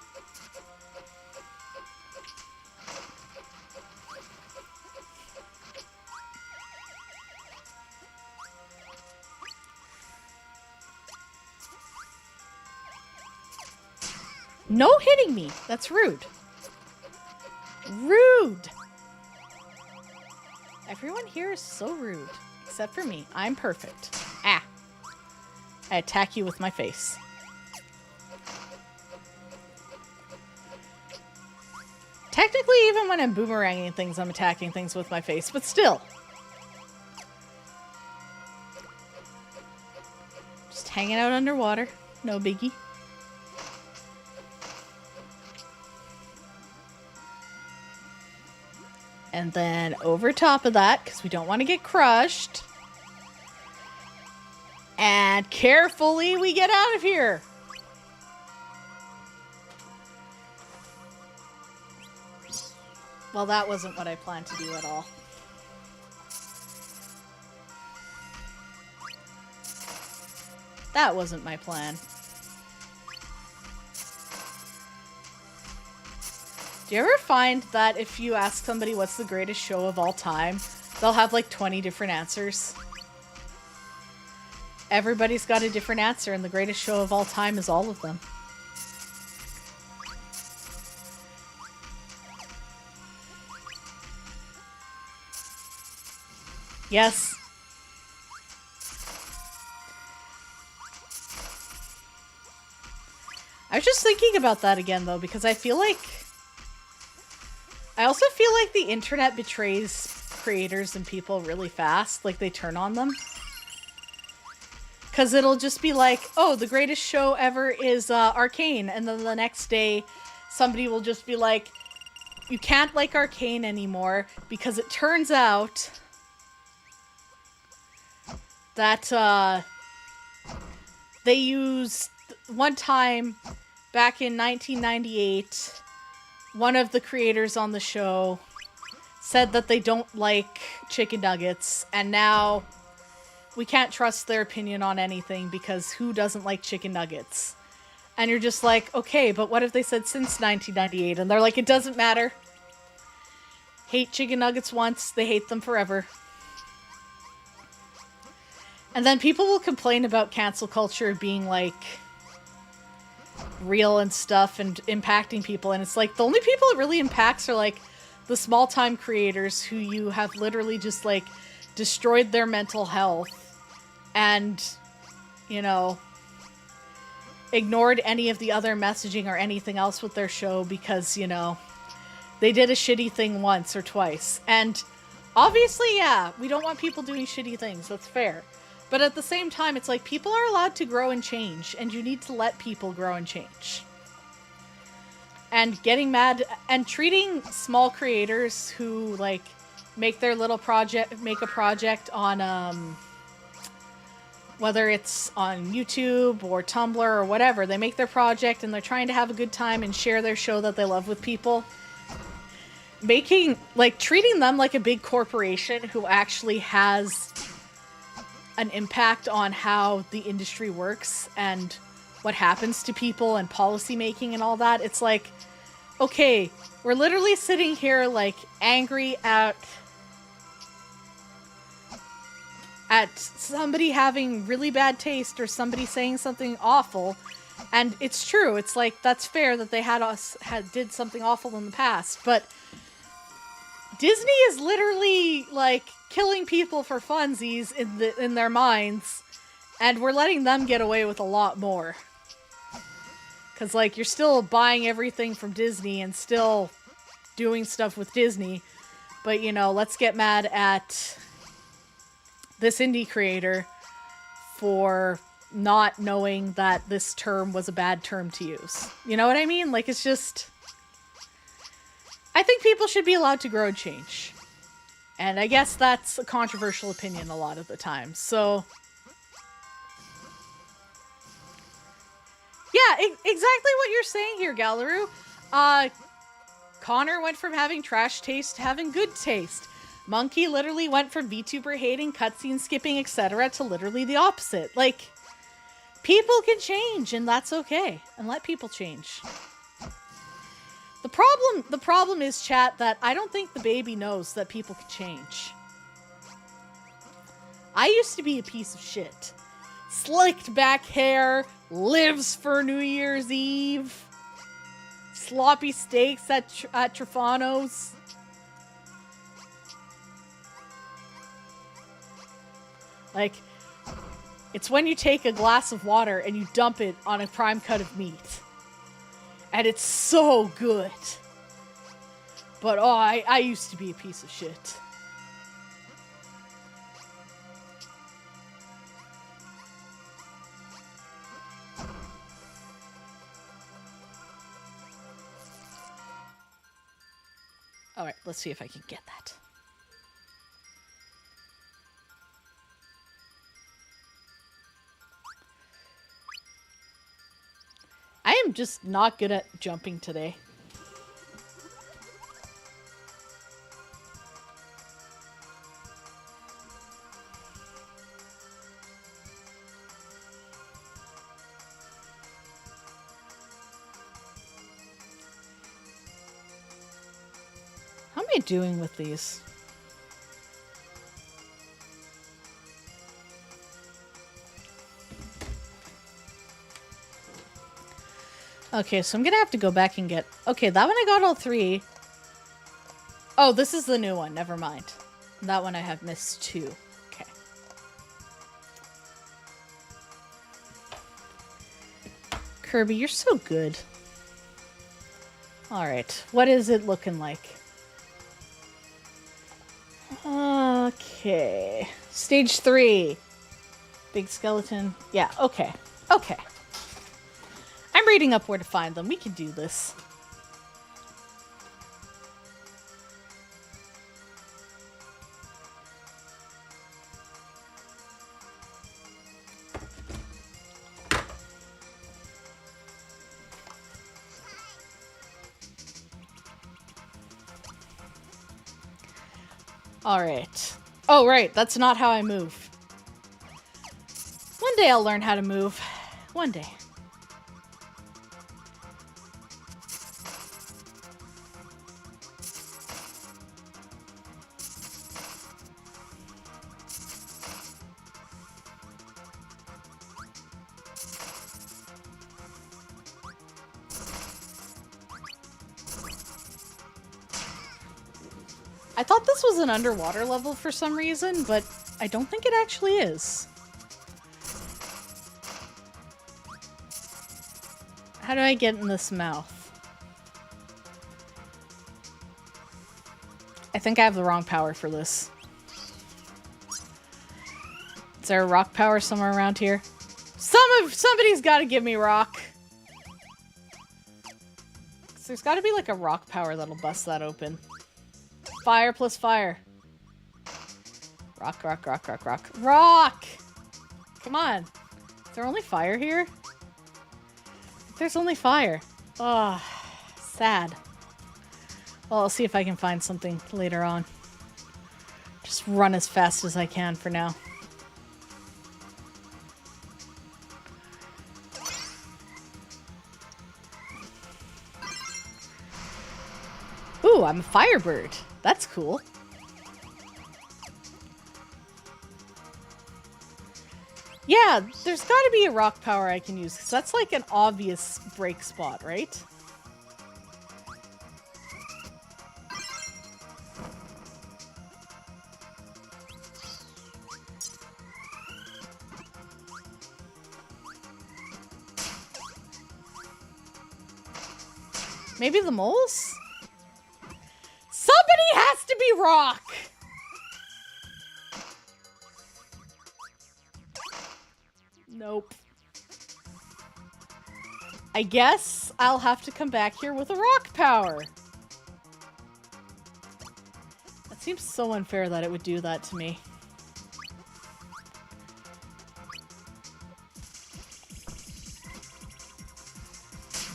No hitting me. That's rude. Rude. Everyone here is so rude. Except for me. I'm perfect. Ah. I attack you with my face. Technically, even when I'm boomeranging things, I'm attacking things with my face, but still. Just hanging out underwater. No biggie. And then over top of that, because we don't want to get crushed. And carefully we get out of here. Well, that wasn't what I planned to do at all. That wasn't my plan. Do you ever find that if you ask somebody what's the greatest show of all time, they'll have like 20 different answers? Everybody's got a different answer, and the greatest show of all time is all of them. Yes. I was just thinking about that again, though, because I also feel like the internet betrays creators and people really fast. Like, they turn on them. Because it'll just be like, oh, the greatest show ever is Arcane. And then the next day, somebody will just be like, you can't like Arcane anymore because it turns out that they used one time back in 1998, one of the creators on the show said that they don't like chicken nuggets, and now we can't trust their opinion on anything because who doesn't like chicken nuggets? And you're just like, okay, but what if they said since 1998? And they're like, it doesn't matter. Hate chicken nuggets once, they hate them forever. And then people will complain about cancel culture being like real and stuff and impacting people, and it's like the only people it really impacts are like the small time creators who you have literally just like destroyed their mental health and, you know, ignored any of the other messaging or anything else with their show because, you know, they did a shitty thing once or twice. And obviously, yeah, we don't want people doing shitty things. That's fair. But at the same time, it's like people are allowed to grow and change, and you need to let people grow and change. And getting mad and treating small creators who like make their little project, make a project on whether it's on YouTube or Tumblr or whatever, they make their project and they're trying to have a good time and share their show that they love with people. Treating them like a big corporation who actually has an impact on how the industry works and what happens to people and policy making and all that. It's like, okay, we're literally sitting here like angry at somebody having really bad taste or somebody saying something awful, and it's true. It's like, that's fair that they did something awful in the past, but Disney is literally like killing people for funsies in their minds, and we're letting them get away with a lot more. Cause like, you're still buying everything from Disney and still doing stuff with Disney, but you know, let's get mad at this indie creator for not knowing that this term was a bad term to use. You know what I mean? Like, it's just, I think people should be allowed to grow and change. And I guess that's a controversial opinion a lot of the time. So, yeah, exactly what you're saying here, Galaru. Connor went from having trash taste to having good taste. Monkey literally went from VTuber hating, cutscene skipping, etc. to literally the opposite. Like, People can change, and that's okay. And let people change. The problem is, chat, that I don't think the baby knows that people can change. I used to be a piece of shit. Slicked back hair, lives for New Year's Eve, sloppy steaks at Trifano's. Like, it's when you take a glass of water and you dump it on a prime cut of meat. And it's so good. But, oh, I used to be a piece of shit. Alright, let's see if I can get that. I am just not good at jumping today. How am I doing with these? Okay, so I'm gonna have to go back and get... Okay, that one I got all 3. Oh, this is the new one. Never mind. That one I have missed 2. Okay. Kirby, you're so good. Alright, what is it looking like? Okay. Stage 3. Big skeleton. Yeah, okay. Okay. I'm reading up where to find them. We can do this. All right. Oh, right. That's not how I move. One day I'll learn how to move. One day. I thought this was an underwater level for some reason, but I don't think it actually is. How do I get in this mouth? I think I have the wrong power for this. Is there a rock power somewhere around here? Somebody's got to give me rock. There's got to be like a rock power that'll bust that open. Fire plus fire. Rock, rock, rock, rock, rock. Rock! Come on. Is there only fire here? There's only fire. Oh, sad. Well, I'll see if I can find something later on. Just run as fast as I can for now. Ooh, I'm a firebird. That's cool. Yeah, there's got to be a rock power I can use, because that's like an obvious break spot, right? Maybe the moles? Somebody has to be rock! Nope. I guess I'll have to come back here with a rock power. That seems so unfair that it would do that to me.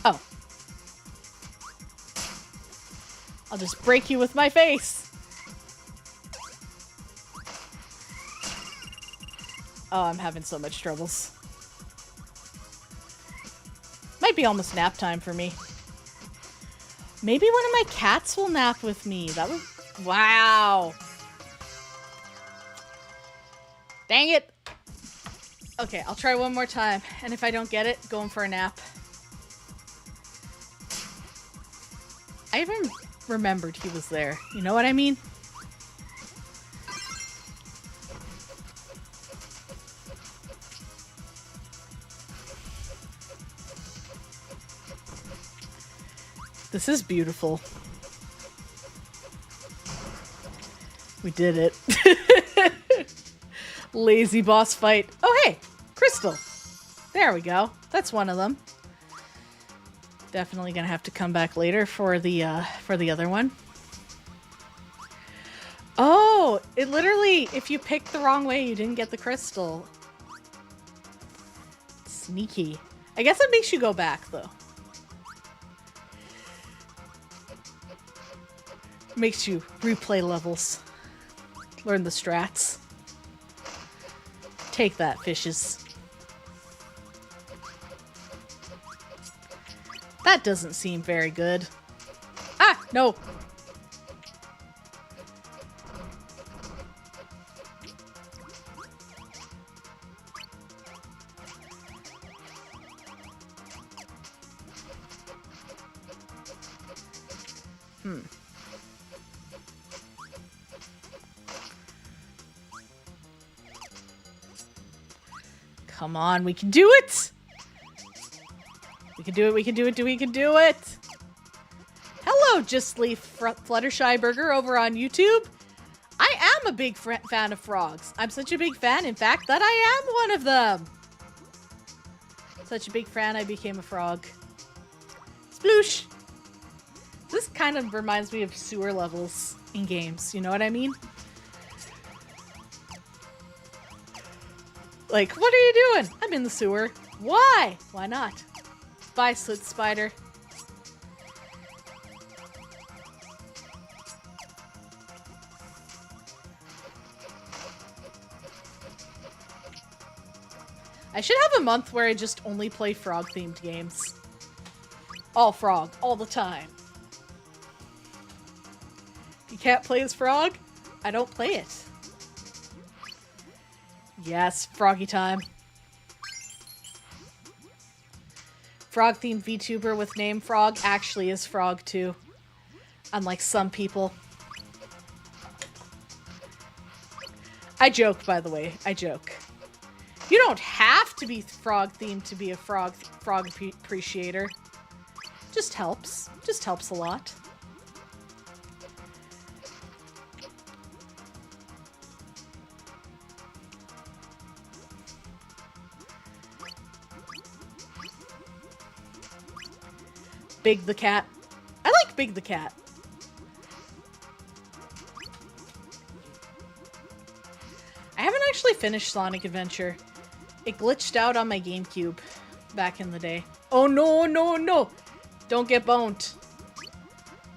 Oh. I'll just break you with my face. Oh, I'm having so much troubles. Might be almost nap time for me. Maybe one of my cats will nap with me. That would... Wow. Dang it. Okay, I'll try one more time. And if I don't get it, going for a nap. I even remembered he was there. You know what I mean? This is beautiful. We did it. Lazy boss fight. Oh, hey! Crystal! There we go. That's one of them. Definitely gonna have to come back later for the other one. Oh! It literally, if you picked the wrong way, you didn't get the crystal. Sneaky. I guess it makes you go back, though. Makes you replay levels. Learn the strats. Take that, fishes. That doesn't seem very good. Ah, no. Come on, we can do it! We can do it, we can do it, we can do it! Hello, Just Leaf Fluttershy Burger over on YouTube. I am a big fan of frogs. I'm such a big fan, in fact, that I am one of them. Such a big fan, I became a frog. Sploosh! This kind of reminds me of sewer levels in games, you know what I mean? Like, what are you doing? I'm in the sewer. Why? Why not? Bye, Slit Spider. I should have a month where I just only play frog-themed games. All frog, all the time. If you can't play as frog, I don't play it. Yes, froggy time. Frog-themed VTuber with name Frog actually is Frog too. Unlike some people. I joke, by the way. I joke. You don't have to be frog-themed to be a frog appreciator. Just helps. Just helps a lot. Big the Cat. I like Big the Cat. I haven't actually finished Sonic Adventure. It glitched out on my GameCube back in the day. Oh no, no, no! Don't get boned.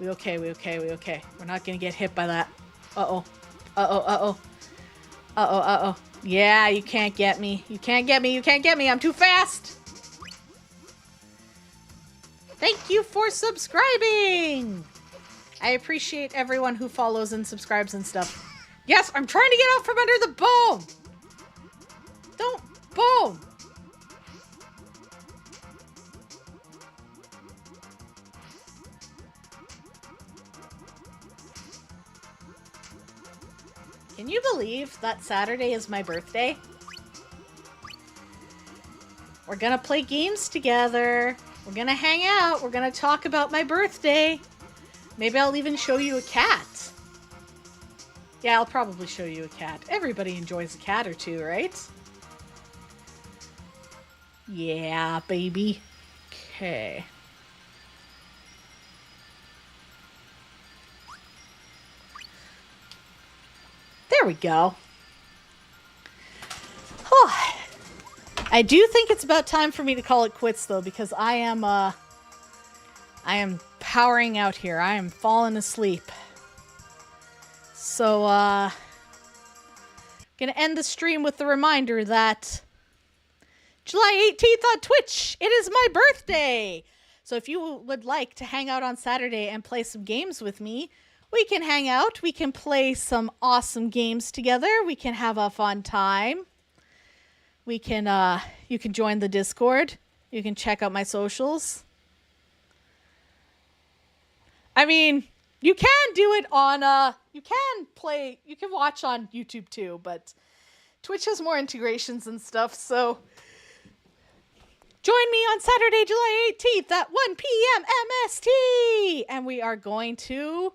We okay, we okay, we okay. We're not gonna get hit by that. Uh-oh. Uh-oh, uh-oh. Uh-oh, uh-oh. Yeah, you can't get me. You can't get me, you can't get me. I'm too fast! Thank you for subscribing! I appreciate everyone who follows and subscribes and stuff. Yes, I'm trying to get out from under the bone! Don't bone! Can you believe that Saturday is my birthday? We're gonna play games together. We're gonna hang out. We're gonna talk about my birthday. Maybe I'll even show you a cat. Yeah, I'll probably show you a cat. Everybody enjoys a cat or two, right? Yeah, baby. Okay. There we go. Oh. I do think it's about time for me to call it quits, though, because I am powering out here. I am falling asleep. So, gonna end the stream with the reminder that July 18th on Twitch. It is my birthday. So if you would like to hang out on Saturday and play some games with me, we can hang out. We can play some awesome games together. We can have a fun time. We can, you can join the Discord. You can check out my socials. I mean, you can do it on, you can watch on YouTube too, but Twitch has more integrations and stuff, so join me on Saturday, July 18th at 1 p.m. MST, and we are going to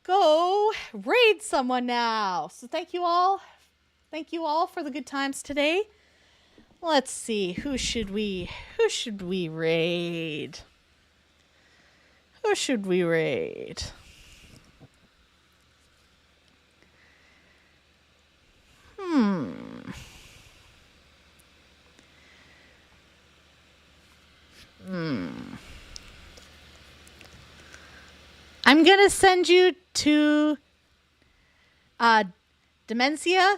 go raid someone now. So thank you all for the good times today. Let's see, who should we raid? Who should we raid? I'm gonna send you to Demencia,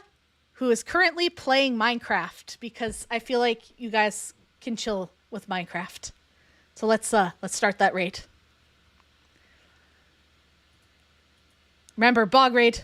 who is currently playing Minecraft, because I feel like you guys can chill with Minecraft. So let's start that raid. Remember, bog raid.